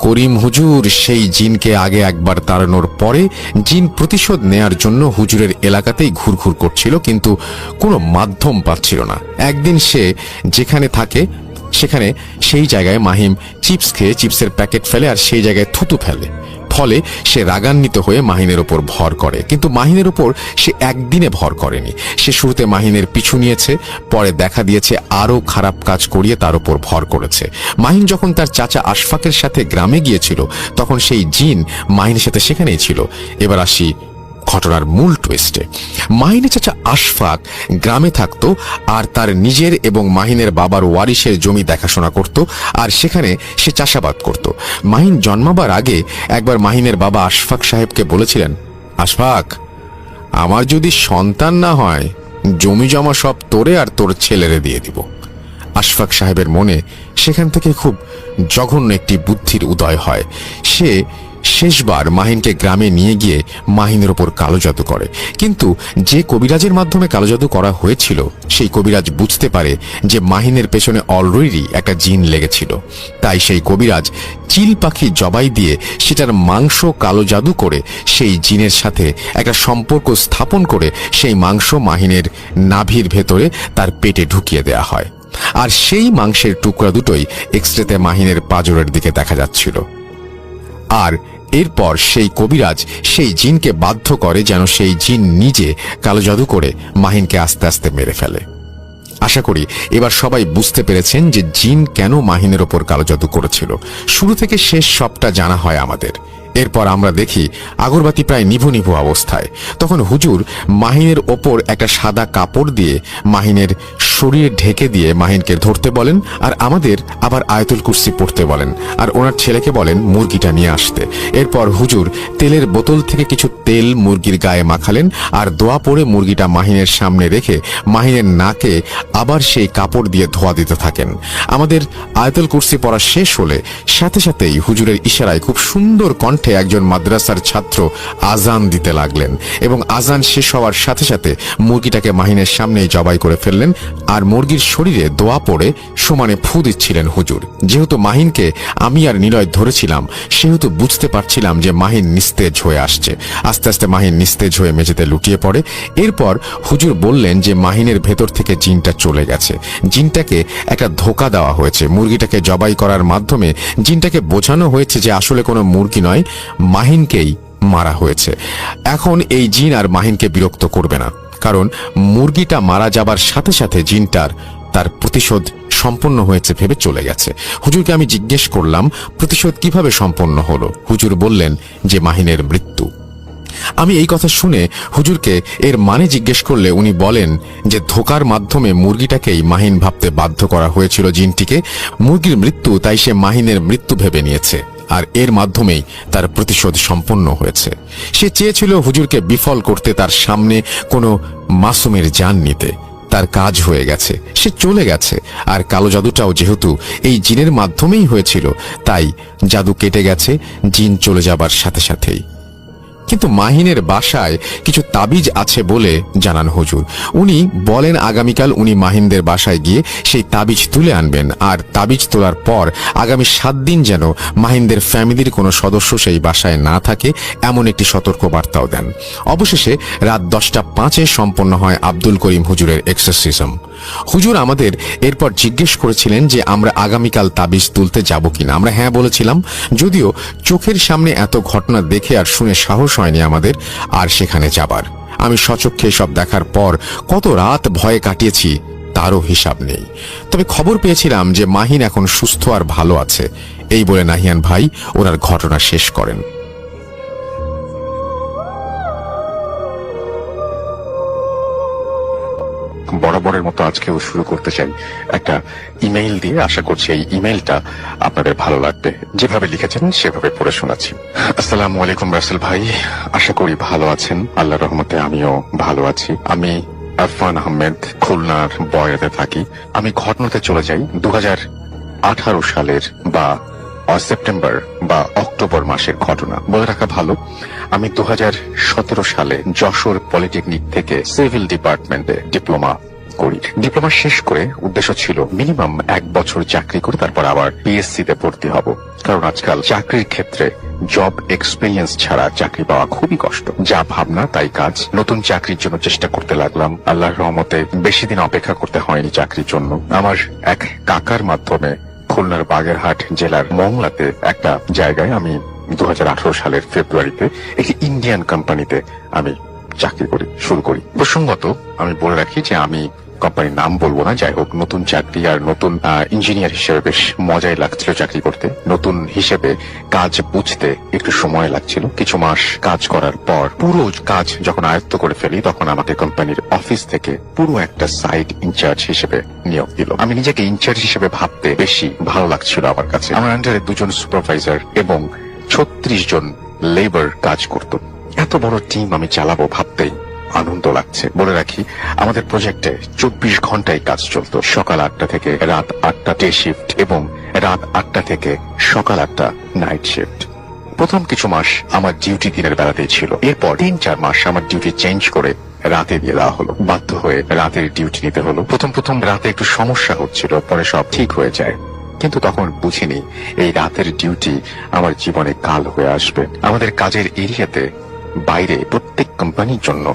করিম হুজুর সেই জিনকে আগে একবার তাড়ানোর পরে জিন প্রতিশোধ নেয়ার জন্য হুজুরের এলাকাতেই ঘুরঘুর করছিল, কিন্তু কোনো মাধ্যম পাচ্ছিল না। একদিন সে যেখানে থাকে সেখানে সেই জায়গায় মাহিম চিপস খেয়ে চিপসের প্যাকেট ফেলে আর সেই জায়গায় থুতু ফেলে। ফলে সে রাগান্বিত হয়ে মাহিনের ওপর ভর করে, কিন্তু মাহিনের ওপর সে একদিনে ভর করেনি। সে শুরুতে মাহিনের পিছু নিয়েছে, পরে দেখা দিয়েছে আরো খারাপ কাজ করিয়ে তার উপর ভর করেছে। মাহিন যখন তার চাচা আশফাকের সাথে গ্রামে গিয়েছিল তখন সেই জিন মাহিনের সাথে সেখানেই ছিল। এবার আসি ঘটনার মূল টুইস্টে। মাহিনের চাচা আশফাক গ্রামে থাকতো আর তার নিজের এবং মাহিনের বাবার ওয়ারিশের জমি দেখাশোনা করত, আর সেখানে সে চাষাবাদ করত। মাহিন জন্মাবার আগে একবার মাহিনের বাবা আশফাক সাহেবকে বলেছিলেন, আশফাক, আমার যদি সন্তান না হয় জমি জমা সব তোরে আর তোর ছেলেরে দিয়ে দিব। আশফাক সাহেবের মনে সেখান থেকে খুব জঘন্য একটি বুদ্ধির উদয় হয়। সে শেষবার মাহিনকে গ্রামে নিয়ে গিয়ে মাহিনের ওপর কালো জাদু করে, কিন্তু যে কবিরাজের মাধ্যমে কালো জাদু করা হয়েছিল সেই কবিরাজ বুঝতে পারে যে মাহিনের পেছনে অলরেডি একটা জিন লেগেছিল। তাই সেই কবিরাজ চিল পাখি জবাই দিয়ে সেটার মাংস কালো জাদু করে সেই জিনের সাথে একটা সম্পর্ক স্থাপন করে সেই মাংস মাহিনের নাভির ভেতরে তার পেটে ঢুকিয়ে দেয়া হয়, আর সেই মাংসের টুকরা দুটোই এক্সরেতে মাহিনের পাঁজরের দিকে দেখা যাচ্ছিল। আর এরপর সেই কবিরাজ সেই জিনকে বাধ্য করে যেন সেই জিন নিজে কালো জাদু করে মাহিনকে আস্তে আস্তে মেরে ফেলে। আশা করি এবার সবাই বুঝতে পেরেছেন যে জিন কেন মাহিনের ওপর কালো জাদু করেছিল। শুরু থেকে শেষ সবটা জানা হয় আমাদের। এরপর আমরা দেখি আগরবাতি প্রায় নিভু নিভু অবস্থায়। তখন হুজুর মাহিনের ওপর একটা সাদা কাপড় দিয়ে মাহিনের শরীর ঢেকে দিয়ে মাহিনকে ধরতে বলেন, আর আমাদের আবার আয়াতুল কুরসি পড়তে বলেন, আর ওনার ছেলেকে বলেন মুরগিটা নিয়ে আসতে। এরপর হুজুর তেলের বোতল থেকে কিছু তেল মুরগির গায়ে মাখালেন, আর দোয়া পড়ে মুরগিটা মাহিনের সামনে রেখে মাহিনের নাকে আবার সেই কাপড় দিয়ে ধোয়া দিতে থাকেন। আমাদের আয়াতুল কুরসি পড়া শেষ হলে সাথে সাথেই হুজুরের ইশারায় খুব সুন্দর কণ্ঠে একজন মাদ্রাসার ছাত্র আজান দিতে লাগলেন, এবং আজান শেষ হওয়ার সাথে সাথে মুরগিটাকে মাহিনের সামনেই জবাই করে ফেললেন, আর মুরগির শরীরে দোয়া পড়ে সমানে ফু দিচ্ছিলেন হুজুর। যেহেতু মাহিনকে আমি আর নিলয় ধরেছিলাম সেহেতু বুঝতে পারছিলাম যে মাহিন নিস্তেজ হয়ে আসছে। আস্তে আস্তে মাহিন নিস্তেজ হয়ে মেঝেতে লুটিয়ে পড়ে। এরপর হুজুর বললেন যে মাহিনের ভেতর থেকে জিনটা চলে গেছে, জিনটাকে একটা ধোঁকা দেওয়া হয়েছে। মুরগিটাকে জবাই করার মাধ্যমে জিনটাকে বোঝানো হয়েছে যে আসলে কোনো মুরগি নয়, মাহিনকেই মারা হয়েছে। এখন এই জিন আর মাহিনকে বিরক্ত করবে না, কারণ মুরগিটা মারা যাবার সাথে সাথে জিনটার তার প্রতিশোধ সম্পন্ন হয়েছে ভেবে চলে গেছে। হুজুরকে আমি জিজ্ঞেস করলাম প্রতিশোধ কিভাবে সম্পন্ন হলো। হুজুর বললেন যে মাহিনের মৃত্যু। আমি এই কথা শুনে হুজুরকে এর মানে জিজ্ঞেস করলে উনি বলেন যে ধোকার মাধ্যমে মুরগিটাকেই মাহিন ভাবতে বাধ্য করা হয়েছিল জিনটিকে। মুরগির মৃত্যু, তাই সে মাহিনের মৃত্যু ভেবে নিয়েছে, আর এর মাধ্যমেই তার প্রতিশোধ সম্পন্ন হয়েছে। সে চেয়েছিল হুজুরকে বিফল করতে, তার সামনে কোনো মাসুমের জান নিতে। তার কাজ হয়ে গেছে, সে চলে গেছে। আর কালো জাদুটাও যেহেতু এই জিনের মাধ্যমেই হয়েছিল, তাই জাদু কেটে গেছে জিন চলে যাবার সাথে সাথেই। কিন্তু মাহিনের বাসায় কিছু তাবিজ আছে বলে জানান হুজুর। উনি বলেন আগামীকাল উনি মাহিনদের বাসায় গিয়ে সেই তাবিজ তুলে আনবেন, আর তাবিজ তোলার পর আগামী 7 দিন যেন মাহিনদের ফ্যামিলির কোনো সদস্য সেই বাসায় না থাকে এমন একটি সতর্ক বার্তাও দেন। অবশেষে রাত 10:05 সম্পন্ন হয় আব্দুল করিম হুজুরের এক্সরসিজম। হুজুর আমাদের এরপর জিজ্ঞেস করেছিলেন যে আমরা আগামীকাল তাবিজ তুলতে যাব কিনা। আমরা হ্যাঁ বলেছিলাম, যদিও চোখের সামনে এত ঘটনা দেখে আর শুনে সাহস হয়নি আমাদের আর সেখানে যাবার। আমি সচক্ষে সব দেখার পর কত রাত ভয়ে কাটিয়েছি তারও হিসাব নেই। তবে খবর পেয়েছিলাম যে মাহিন এখন সুস্থ আর ভালো আছে। এই বলে নাহিয়ান ভাই ওনার ঘটনা শেষ করেন। বরাবরের মতো আজকেও শুরু করতে চাই একটা ইমেইল দিয়ে। আশা করছি এই ইমেইলটা আপনাদের ভালো লাগবে। যেভাবে লিখেছেন সেভাবে পড়ে শোনাচ্ছি। আসসালামু আলাইকুম রাসেল ভাই, আশা করি ভালো আছেন। আল্লাহর রহমতে আমিও ভালো আছি। আমি আরফান আহমেদ, খুলনার বয়াতে থাকি। আমি ঘটনাতে চলে যাই 2018 সালের বা সেপ্টেম্বর বা অক্টোবর মাসের ঘটনা। বলে রাখা ভালো, আমি 2017 সালে যশোর পলিটেকনিক থেকে সিভিল ডিপার্টমেন্টে ডিপ্লোমা করি। ডিপ্লোমা শেষ করে উদ্দেশ্য ছিল মিনিমাম 1 বছর চাকরি করে তারপর আবার পিএসসি তে ভর্তি হব, কারণ আজকাল চাকরির ক্ষেত্রে জব এক্সপিরিয়েন্স ছাড়া চাকরি পাওয়া খুবই কষ্ট। যা ভাবনা তাই কাজ। নতুন চাকরির জন্য চেষ্টা করতে লাগলাম। আল্লাহর রহমতে বেশি দিন অপেক্ষা করতে হয়নি চাকরির জন্য। আমার এক কাকার মাধ্যমে খুলনার বাগেরহাট জেলার মংলাতে একটা জায়গায় আমি 2018 সালের ফেব্রুয়ারিতে একটি ইন্ডিয়ান কোম্পানিতে আমি চাকরি শুরু করি। প্রসঙ্গত আমি বলে রাখি যে আমি কোম্পানির নাম বলবো না। যাই হোক, নতুন চাকরি আর নতুন ইঞ্জিনিয়ার হিসেবে বেশ মজাই লাগছিল চাকরি করতে। নতুন হিসেবে কাজ বুঝতে একটু সময় লাগছিল। কিছু মাস কাজ করার পর পুরো কাজ যখন আয়ত্ত করে ফেলি, তখন আমাকে কোম্পানির অফিস থেকে পুরো একটা সাইট ইনচার্জ হিসেবে নিয়োগ দিল। আমি নিজেকে ইনচার্জ হিসেবে ভাবতে বেশি ভালো লাগছিল আমার কাছে। আমার আন্ডারে 2 জন সুপারভাইজার এবং 36 জন লেবার কাজ করত। এত বড় টিম আমি চালাবো ভাবতেই আনন্দ লাগছে। বলে রাখি, আমাদের প্রজেক্টে 24 ঘন্টায় কাজ চলতো। সকাল 8টা থেকে রাত 8টা ডে শিফট এবং রাত 8টা থেকে সকাল 8টা নাইট শিফট। প্রথম কিছু মাস আমার ডিউটি দিনের বেলাতেই ছিল। এরপর 3-4 মাস আমার ডিউটি চেঞ্জ করে রাতে দিয়ে দেওয়া হলো। বাধ্য হয়ে রাতের ডিউটি নিতে হলো। প্রথম রাতে একটু সমস্যা হচ্ছিল, পরে সব ঠিক হয়ে যায়। কিন্তু তখন বুঝিনি এই রাতের ডিউটি আমার জীবনে কাল হয়ে আসবে। আমাদের কাজের এরিয়াতে বাইরে প্রত্যেক কোম্পানির জন্য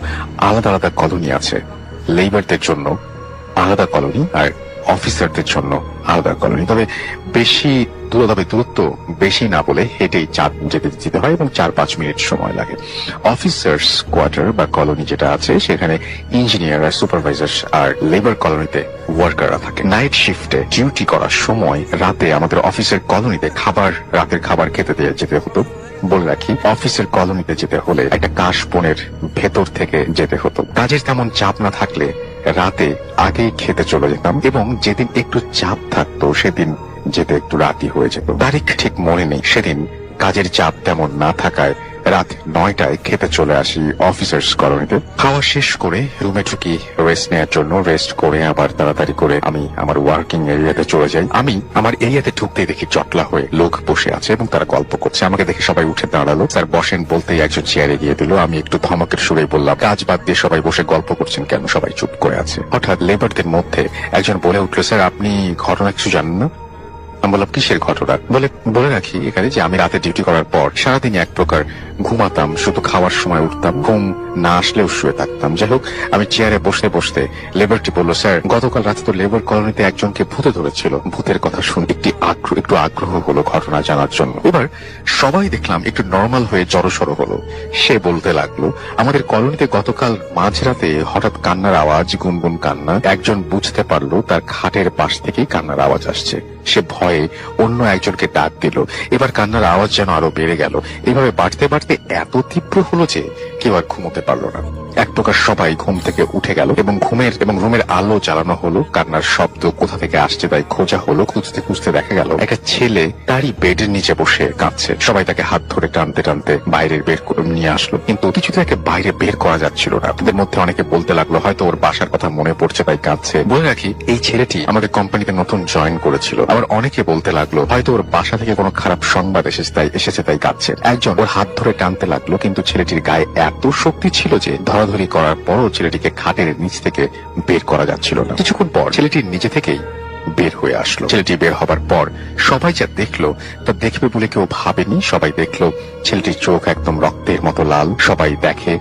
আলাদা আলাদা কলোনি আছে। লেবারদের জন্য আলাদা কলোনি আর অফিসারদের জন্য আলাদা কলোনি। তবে দূরত্ব বেশি না বলে হেঁটেই যেতে হয় এবং 4-5 মিনিট সময় লাগে। অফিসার্স কোয়ার্টার বা কলোনি যেটা আছে, সেখানে ইঞ্জিনিয়ার আর সুপারভাইজার আর লেবার কলোনিতে ওয়ার্কাররা থাকে। নাইট শিফটে ডিউটি করার সময় রাতে আমাদের অফিসের কলোনিতে রাতের খাবার খেতে যেতে হতো। বলে রাখি, অফিসের কলোনিতে যেতে হলে একটা কাশ বনের ভেতর থেকে যেতে হতো। কাজের তেমন চাপ না থাকলে রাতে আগেই খেতে চলে যেতাম এবং যেদিন একটু চাপ থাকতো সেদিন যেতে একটু রাতই হয়ে যেত। তারিখ ঠিক মনে নেই। সেদিন কাজের চাপ তেমন না থাকায় রাত 9টায় খেতে চলে আসি অফিসার্স কলোনিতে। খাওয়া শেষ করে রুমে ঢুকি রেস্ট নেওয়ার জন্য। রেস্ট করে আবার তাড়াতাড়ি করে আমি আমার ওয়ার্কিং এরিয়াতে চলে যাই। আমি আমার এরিয়াতে ঢুকতেই দেখি জটলা হয়ে লোক বসে আছে এবং তারা গল্প করছে। আমাকে দেখে সবাই উঠে দাঁড়ালো। স্যার বসেন বলতেই একজন চেয়ারে গিয়ে দিল। আমি একটু ধমকের সুরে বললাম, কাজ বাদ দিয়ে সবাই বসে গল্প করছেন কেন? সবাই চুপ করে আছে। হঠাৎ লেবারদের মধ্যে একজন বলে উঠলো, স্যার আপনি ঘটনা কিছু জানেন না? আমি বললাম, কিসের ঘটনা? বলে রাখি এখানে যে আমি রাতে ডিউটি করার পর সারাদিন এক প্রকার ঘুমাতাম, শুধু খাওয়ার সময় উঠতাম, ঘুম না আসলেও শুয়ে থাকতাম। যাই হোক, আমি চেয়ারে বসতে বসতে লেবারটি বলল, স্যার গতকাল রাতে তো লেবার কলোনিতে একজনকে ভূতে ধরেছিল। ভূতের কথা শুনে একটু আগ্রহ হলো ঘটনা জানার জন্য। এবার সবাই দেখলাম একটু নর্মাল হয়ে জড়সড় হলো। সে বলতে লাগলো, আমাদের কলোনিতে গতকাল মাঝরাতে হঠাৎ কান্নার আওয়াজ, গুনগুন কান্না। একজন বুঝতে পারলো তার খাটের পাশ থেকেই কান্নার আওয়াজ আসছে। সে ভয়ে অন্য একজনকে ডাক দিল। এবার কান্নার আওয়াজ যেন আরো বেড়ে গেল। এভাবে বাড়তে বাড়তে এত তীব্র হলো যে কেউ আর ঘুমোতে পারলো না। এক প্রকার সবাই ঘুম থেকে উঠে গেল এবং রুমের আলো জ্বালানো হলো। কান্নার শব্দ কোথা থেকে আসছে তাই খোঁজা হলো। খুঁজতে খুঁজতে দেখা গেল একটা ছেলে তারই বেডের নিচে বসে কাঁদছে। সবাই তাকে হাত ধরে টানতে টানতে বাইরে বের করে নিয়ে আসলো, কিন্তু কিছু তাকে বাইরে বের করা যাচ্ছিল না। তাদের মধ্যে অনেকে বলতে লাগলো, হয়তো ওর বাসার কথা মনে পড়ছে তাই কাঁদছে। বলে রাখি, এই ছেলেটি আমাদের কোম্পানিতে নতুন জয়েন করেছিল। আবার অনেকে বলতে লাগলো, হয়তো ওর বাসা থেকে কোনো খারাপ সংবাদ এসেছে তাই কাঁদছে। একজন ওর হাত ধরে টানতে লাগলো, কিন্তু ছেলেটির গায়ে এত শক্তি ছিল যে ধরাধরি করার পরও ছেলেটিকে খাটের নিচ থেকে বের করা যাচ্ছিল না। কিছুক্ষণ পর ছেলেটির নিজে থেকেই বের হয়ে আসলো। ছেলেটি বের হবার পর সবাই যা দেখলো তা দেখবে বলে কেউ ভাবেনি। সবাই দেখলো ছেলেটির চোখ একদম রক্তের মতো লাল। সবাই দেখে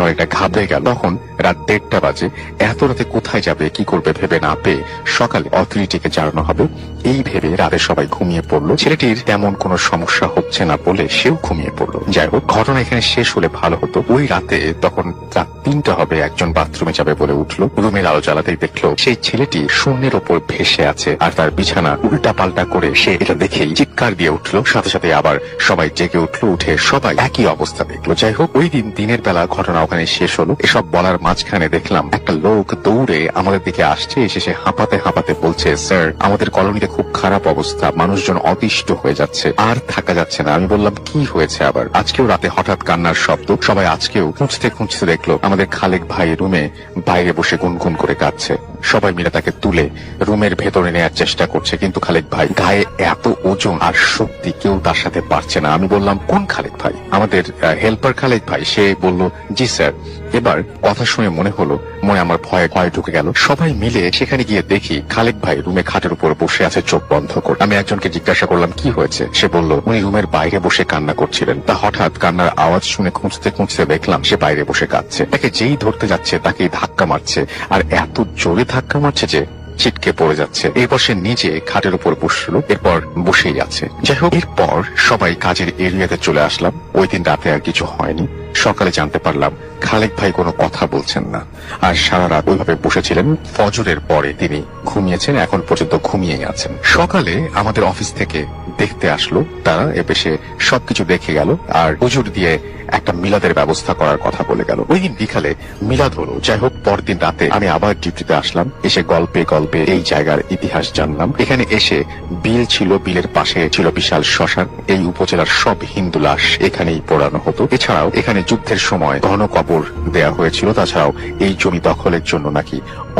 অনেকটা ঘাবড়ে গেল। তখন রাত 1:30 বাজে। এত রাতে কোথায় যাবে, কি করবে ভেবে না পেয়ে সকালে অথরিটিকে জানানো হবে এই ভেবে রাতে সবাই ঘুমিয়ে পড়লো। ছেলেটির তেমন কোনো সমস্যা হচ্ছে না বলে সেও ঘুমিয়ে পড়লো। যাই হোক, ঘটনা এখানে শেষ হলে ভালো হতো। ওই রাতে তখন রাত 3টা হবে, একজন বাথরুমে যাবে বলে উঠলো। রুমের আলো জ্বালাতেই দেখলো সেই ছেলেটি শূন্যের ওপর ভেসে আছে আর তার বিছানা উল্টা পাল্টা করে। সে এটা দেখেই চিৎকার দিয়ে উঠলো। সাথে সাথে আবার সবাই জেগে উঠলো। উঠে সবাই একই অবস্থা দেখলো। যাই হোক, ওই দিন দিনের বেলা ঘটনা ওখানে শেষ হলো। এসব বলার মাঝখানে দেখলাম একটা লোক দৌড়ে আমাদের দিকে আসছে। এসে সে হাঁপাতে হাঁপাতে বলছে, স্যার আমাদের কলোনিতে খুব খারাপ অবস্থা, মানুষজন অতিষ্ঠ হয়ে যাচ্ছে, আর থাকা যাচ্ছে না। আমি বললাম, কি হয়েছে আবার? আজকেও রাতে হঠাৎ কান্নার শব্দ। সবাই আজকেও খুঁজতে খুঁজতে দেখলো আমাদের খালেক ভাই রুমে বাইরে বসে গুনগুন করে কাঁদছে। সবাই মিলে তাকে তুলে রুমের ভেতরে নেওয়ার চেষ্টা করছে, কিন্তু খালেক ভাই গায়ে এত ওজন আর শক্তি, কেউ তার সাথে পারছে না। আমি বললাম, কোন খালেক ভাই? আমাদের হেল্পার খালেক ভাই। সে বলল, জি স্যার। এবার কথা শুনে মনে আমার ভয় ঢুকে গেল। সবাই মিলে সেখানে গিয়ে দেখি খালেক ভাই রুমে খাটের উপর বসে আছে চোখ বন্ধ করে। আমি একজনকে জিজ্ঞাসা করলাম, কি হয়েছে? সে বলল, উনি রুমের বাইরে বসে কান্না করছিলেন। তা হঠাৎ কান্নার আওয়াজ শুনে খুঁজতে খুঁজতে দেখলাম সে বাইরে বসে কাঁদছে। তাকে যেই ধরতে যাচ্ছে তাকেই ধাক্কা মারছে, আর এত জোরে ধাক্কা মারছে যে ছিটকে পড়ে যাচ্ছে। এরপর সে নিজে খাটের উপর বসলো, এরপর বসেই আছে। যাই হোক, এরপর সবাই কাজের এরিয়াতে চলে আসলাম। ওই দিন রাতে আর কিছু হয়নি। সকালে জানতে পারলাম খালেক ভাই কোনো কথা বলছেন না, আর সারা রাত ওইভাবে বসেছিলেন। ফজরের পরে তিনি ঘুমিয়েছেন, এখন পর্যন্ত ঘুমিয়েই আছেন। সকালে আমাদের অফিস থেকে দেখতে আসলো তারা, এসে সবকিছু দেখে গেল আর হুজুর দিয়ে একটা মিলাদের ব্যবস্থা করার কথা বলে গেল। ওই দিন বিকালে মিলাদ হলো। যাই হোক, পরদিন রাতে আমি আবার ডিউটিতে আসলাম। এসে গল্পে গল্পে এই জায়গার ইতিহাস জানলাম। এখানে এসে বিল ছিল, বিলের পাশে ছিল বিশাল শ্মশান। এই উপজেলার সব হিন্দু লাশ এখানেই পোড়ানো হতো। এছাড়াও এখানে যুদ্ধের সময় ঘন কবর দেয়া হয়েছিল। তাছাড়াও এই জমি দখলের জন্য নাকি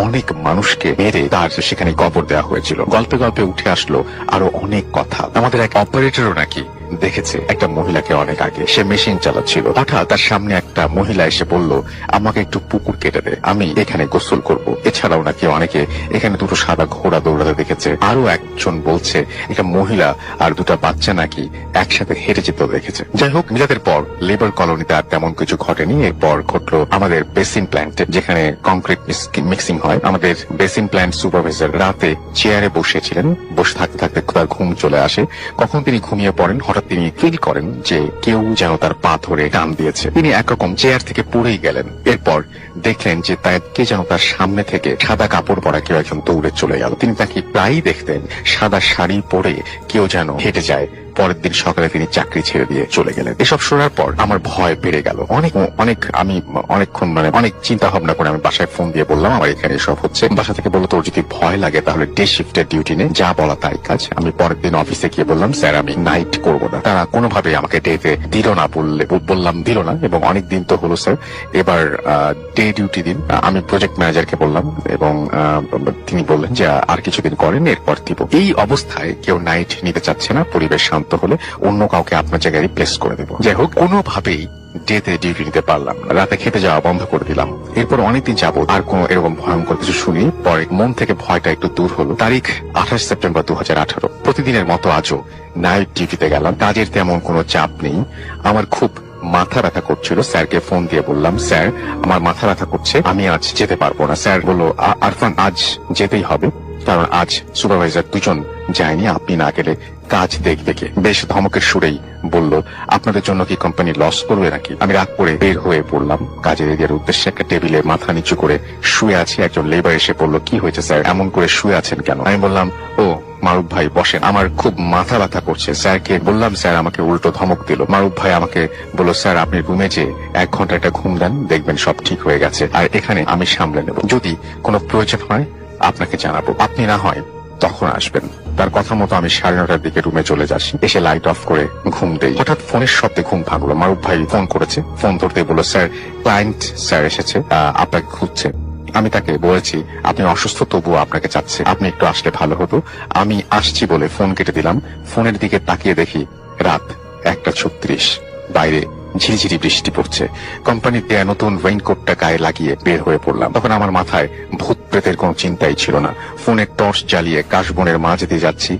অনেক মানুষকে মেরে তার সেখানে কবর দেওয়া হয়েছিল। গল্পে গল্পে উঠে আসলো আরো অনেক কথা। আমাদের এক অপারেটরও নাকি দেখেছে একটা মহিলাকে অনেক আগে। সে মেশিন চালাচ্ছিল, হঠাৎ তার সামনে একটা মহিলা এসে বলল, আমাকে একটু পুকুর কেটে দে, আমি এখানে গোসল করব। এছাড়াও নাকি অনেকে এখানে দুটো সাদা ঘোড়া দৌড়াতে দেখেছে। আরো একজন বলছে একটা মহিলা আর দুটা বাচ্চা নাকি একসাথে হেঁটে যেতে দেখেছে। যাই হোক, মিলাদের পর লেবার কলোনিতে আর তেমন কিছু ঘটেনি। এরপর ঘটলো আমাদের বেসিন প্ল্যান্টে, যেখানে কংক্রিট মিক্সিং হয়। আমাদের বেসিন প্ল্যান্ট সুপারভাইজার রাতে চেয়ারে বসেছিলেন। বসে থাকতে থাকতে তার ঘুম চলে আসে। কখন তিনি ঘুমিয়ে পড়েন, হঠাৎ তিনি ফিল করেন যে কেউ যেন তার পা ধরে টান দিয়েছে। তিনি একরকম চেয়ার থেকে পড়েই গেলেন। এরপর দেখলেন যে কে যেন তার সামনে থেকে সাদা কাপড় পরা কেউ একজন দৌড়ে চলে গেল। তিনি তাকে প্রায়ই দেখতেন সাদা শাড়ি পরে কেউ যেন হেঁটে যায়। পরের দিন সকালে তিনি চাকরি ছেড়ে দিয়ে চলে গেলেন। এসব শোনার পর আমার ভয় বেড়ে গেল আমি অনেকক্ষণ অনেক চিন্তা ভাবনা করে আমি বাসায় ফোন দিয়ে বললাম, আমার এখানে এসব হচ্ছে। বাসা থেকে বললো, তোর যদি ভয় লাগে তাহলে ডে শিফটের ডিউটি নে, যা বলা তাই কাজ। আমি পরের দিন অফিসে গিয়ে বললাম, স্যার আমি নাইট করবো না। তারা কোনোভাবে আমাকে ডেতে দিল না। দিল না এবং অনেক দিন তো হলো স্যার, এবার ডে ডিউটি দিন। আমি প্রজেক্ট ম্যানেজারকে বললাম এবং তিনি বললেন যে আর কিছুদিন করেন, এরপর দিব। এই অবস্থায় কেউ নাইট নিতে চাচ্ছে না। পরিবেশ শান্ত হলে অন্য কাউকে আপনার জায়গায় রিপ্লেস করে দেবো। যাই হোক, কোনোভাবেই ডেতে ডিউটি নিতে পারলাম না। রাতে খেতে যাওয়া বন্ধ করে দিলাম। এরপর অনেকদিন যাবত আর কোনো এরকম ভয়ঙ্কর কিছু শুনি। পরে মন থেকে ভয়টা একটু দূর হলো। তারিখ 28 সেপ্টেম্বর 2018। প্রতিদিনের মতো আজও নাইট ডিউটিতে গেলাম। কাজের তেমন কোনো চাপ নেই। আমার খুব মাথা ব্যথা করছিল। স্যারকে ফোন দিয়ে বললাম, স্যার আমার মাথা ব্যথা করছে, আমি আজ যেতে পারবো না। স্যার বলল, আরফান আজ যেতেই হবে, কারণ আজ সুপারভাইজার দুজন যায়নি, আপনি না গেলে কাজ দেখবে কে। বেশ ধমকের সুরেই বলল, আপনাদের জন্য কি কোম্পানি লস করবে নাকি? আমি রাগ করে বের হয়ে পড়লাম। কাজের এরিয়ার উদ্দেশ্যে একটা টেবিলে মাথা নিচু করে শুয়ে আছি। একজন লেবার এসে বলল, কি হয়েছে স্যার, এমন করে শুয়ে আছেন কেন? আমি বললাম, ও মারুফ ভাই বসেন, আমার খুব মাথা ব্যথা করছে। স্যারকে বললাম, স্যার আমাকে উল্টো ধমক দিল। মারুফ ভাই আমাকে বলল, স্যার আপনি রুমে যে 1 ঘন্টা একটা ঘুম দেন, দেখবেন সব ঠিক হয়ে গেছে, আর এখানে আমি সামলে নেব, যদি কোনো প্রয়োজন হয় আপনাকে জানাবো, আপনি না হয় তখন আসবেন। তার কথা মতো আমি 9:30টার দিকে রুমে চলে যাচ্ছি। এসে লাইট অফ করে ঘুম দেই। হঠাৎ ফোনের শব্দে ঘুম ভাঙলো। মারুফ ভাই ফোন করেছে। ফোন ধরতে বলল, স্যার ক্লায়েন্ট স্যার এসেছে, আপনাকে খুঁজছে। আমি তাকে বলেছি, আপনি অসুস্থ, তবুও আপনাকে চাচ্ছে, আপনি একটু আসলে ভালো হতো। আমি আসছি বলে ফোন কেটে দিলাম। ফোনের দিকে তাকিয়ে দেখি রাত 1:36, বাইরে ঝিরিঝিরি বৃষ্টি পড়ছে। কোম্পানির দেয়া নতুন রেইনকোটটা গায়ে লাগিয়ে বের হয়ে পড়লাম। তখন আমার মাথায় ভূত প্রেতের কোনো চিন্তাই ছিল না। ফোনের টর্চ জ্বালিয়ে কাশবনের মাঝ দিয়ে যাচ্ছি।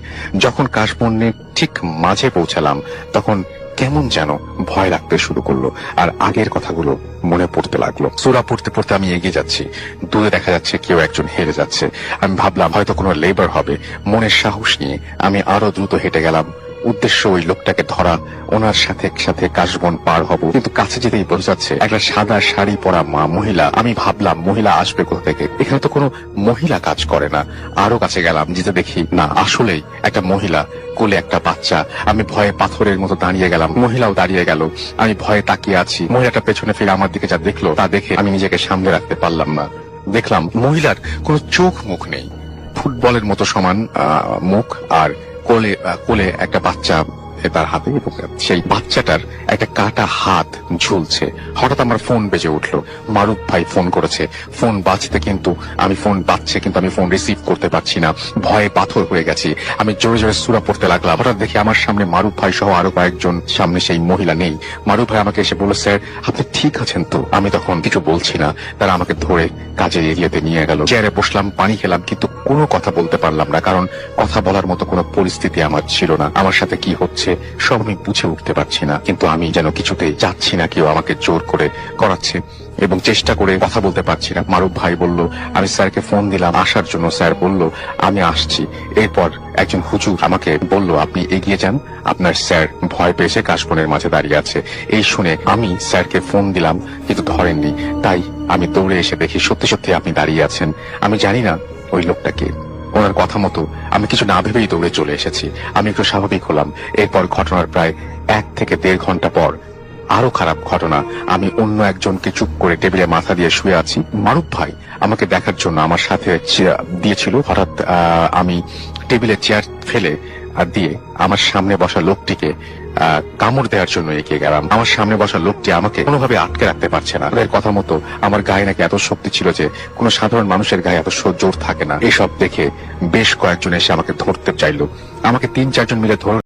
যখন কাশবনের ঠিক মাঝে পৌঁছালাম, তখন কেমন যেন ভয় লাগতে শুরু করলো, আর আগের কথাগুলো মনে পড়তে লাগলো। সূরা পড়তে পড়তে আমি এগিয়ে যাচ্ছি। দূরে দেখা যাচ্ছে কেউ একজন হেরে যাচ্ছে। আমি ভাবলাম হয়তো কোনো লেবার হবে। মনের সাহস নিয়ে আমি আরো দ্রুত হেঁটে গেলাম। উদ্দেশ্য ওই লোকটাকে ধরা, ওনার সাথে সাথে কাশবন পার হব। কিন্তু কাছে যেতেই বোঝা যাচ্ছে একটা সাদা শাড়ি পরা মহিলা। আমি ভাবলাম মহিলা আসবে কোথা থেকে, এখানে তো কোনো মহিলা কাজ করে না। আরো কাছে গেলাম, যেতে দেখি না, আসলেই একটা মহিলা, কোলে একটা বাচ্চা। আমি ভয়ে পাথরের মতো দাঁড়িয়ে গেলাম। মহিলাও দাঁড়িয়ে গেল। আমি ভয়ে তাকিয়ে আছি। মহিলাটা পেছনে ফিরে আমার দিকে যা দেখলো, তা দেখে আমি নিজেকে সামলে রাখতে পারলাম না। দেখলাম মহিলার কোনো চোখ মুখ নেই, ফুটবলের মতো সমান মুখ, আর কোলে একটা বাচ্চা তার হাতে, এবং সেই বাচ্চাটার একটা কাটা হাত ঝুলছে। হঠাৎ আমার ফোন বেজে উঠলো। মারুফ ভাই ফোন করেছে। ফোন বাজতে কিন্তু আমি ফোন রিসিভ করতে পারছি না। ভয়ে পাথর হয়ে গেছি। আমি জোরে জোরে সূরা পড়তে লাগলাম। হঠাৎ দেখি আমার সামনে মারুফ ভাই সহ আরো কয়েকজন, সামনে সেই মহিলা নেই। মারুফ ভাই আমাকে এসে বলল, স্যার আপনি ঠিক আছেন তো? আমি তখন কিছু বলছি না। তারা আমাকে ধরে কাজের এরিয়াতে নিয়ে গেল। চেয়ারে বসলাম, পানি খেলাম, কিন্তু কোনো কথা বলতে পারলাম না, কারণ কথা বলার মতো কোনো পরিস্থিতি আমার ছিল না। আমার সাথে কি হচ্ছে সব আমি বুঝে উঠতে পারছি না, কিন্তু আমি যেন কিছুতেই যাচ্ছি না, কেউ আমাকে জোর করে করাচ্ছে, এবং চেষ্টা করে কথা বলতে পারছি না। মারুফ ভাই বলল, আমি স্যারকে ফোন দিলাম আসার জন্য, স্যার বলল আমি আসছি। এরপর একজন হুজুর আমাকে বলল, আপনি এগিয়ে যান, আপনার স্যার ভয় পেয়েছে, কাশবনের মাঝে দাঁড়িয়ে আছে। এই শুনে আমি স্যারকে ফোন দিলাম, কিন্তু ধরেননি। তাই আমি দৌড়ে এসে দেখি সত্যি সত্যি আপনি দাঁড়িয়ে আছেন। আমি জানি না ওই লোকটাকে। ওনার কথা মতো আমি কিছু না ভেবেই দৌড়ে চলে এসেছি। আমি একটু স্বাভাবিক হলাম। এরপর ঘটনার প্রায় 1 থেকে 1.5 ঘন্টা পর আরো খারাপ ঘটনা। আমি অন্য একজনকে চুপ করে টেবিলে মাথা দিয়ে শুয়ে আছি। মারুফ ভাই আমাকে দেখার জন্য আমার সাথে দিয়েছিল। হঠাৎ আমি টেবিলে চেয়ার ফেলে দিয়ে আমার সামনে বসা লোকটিকে কামড় দেওয়ার জন্য এগিয়ে গেলাম। আমার সামনে বসা লোকটি আমাকে কোনোভাবে আটকে রাখতে পারছে না। ওদের কথা মতো আমার গায়ে নাকি এত শক্তি ছিল যে কোনো সাধারণ মানুষের গায়ে এত জোর থাকে না। এসব দেখে বেশ কয়েকজন এসে আমাকে ধরতে চাইলো। আমাকে 3-4 জন মিলে ধরে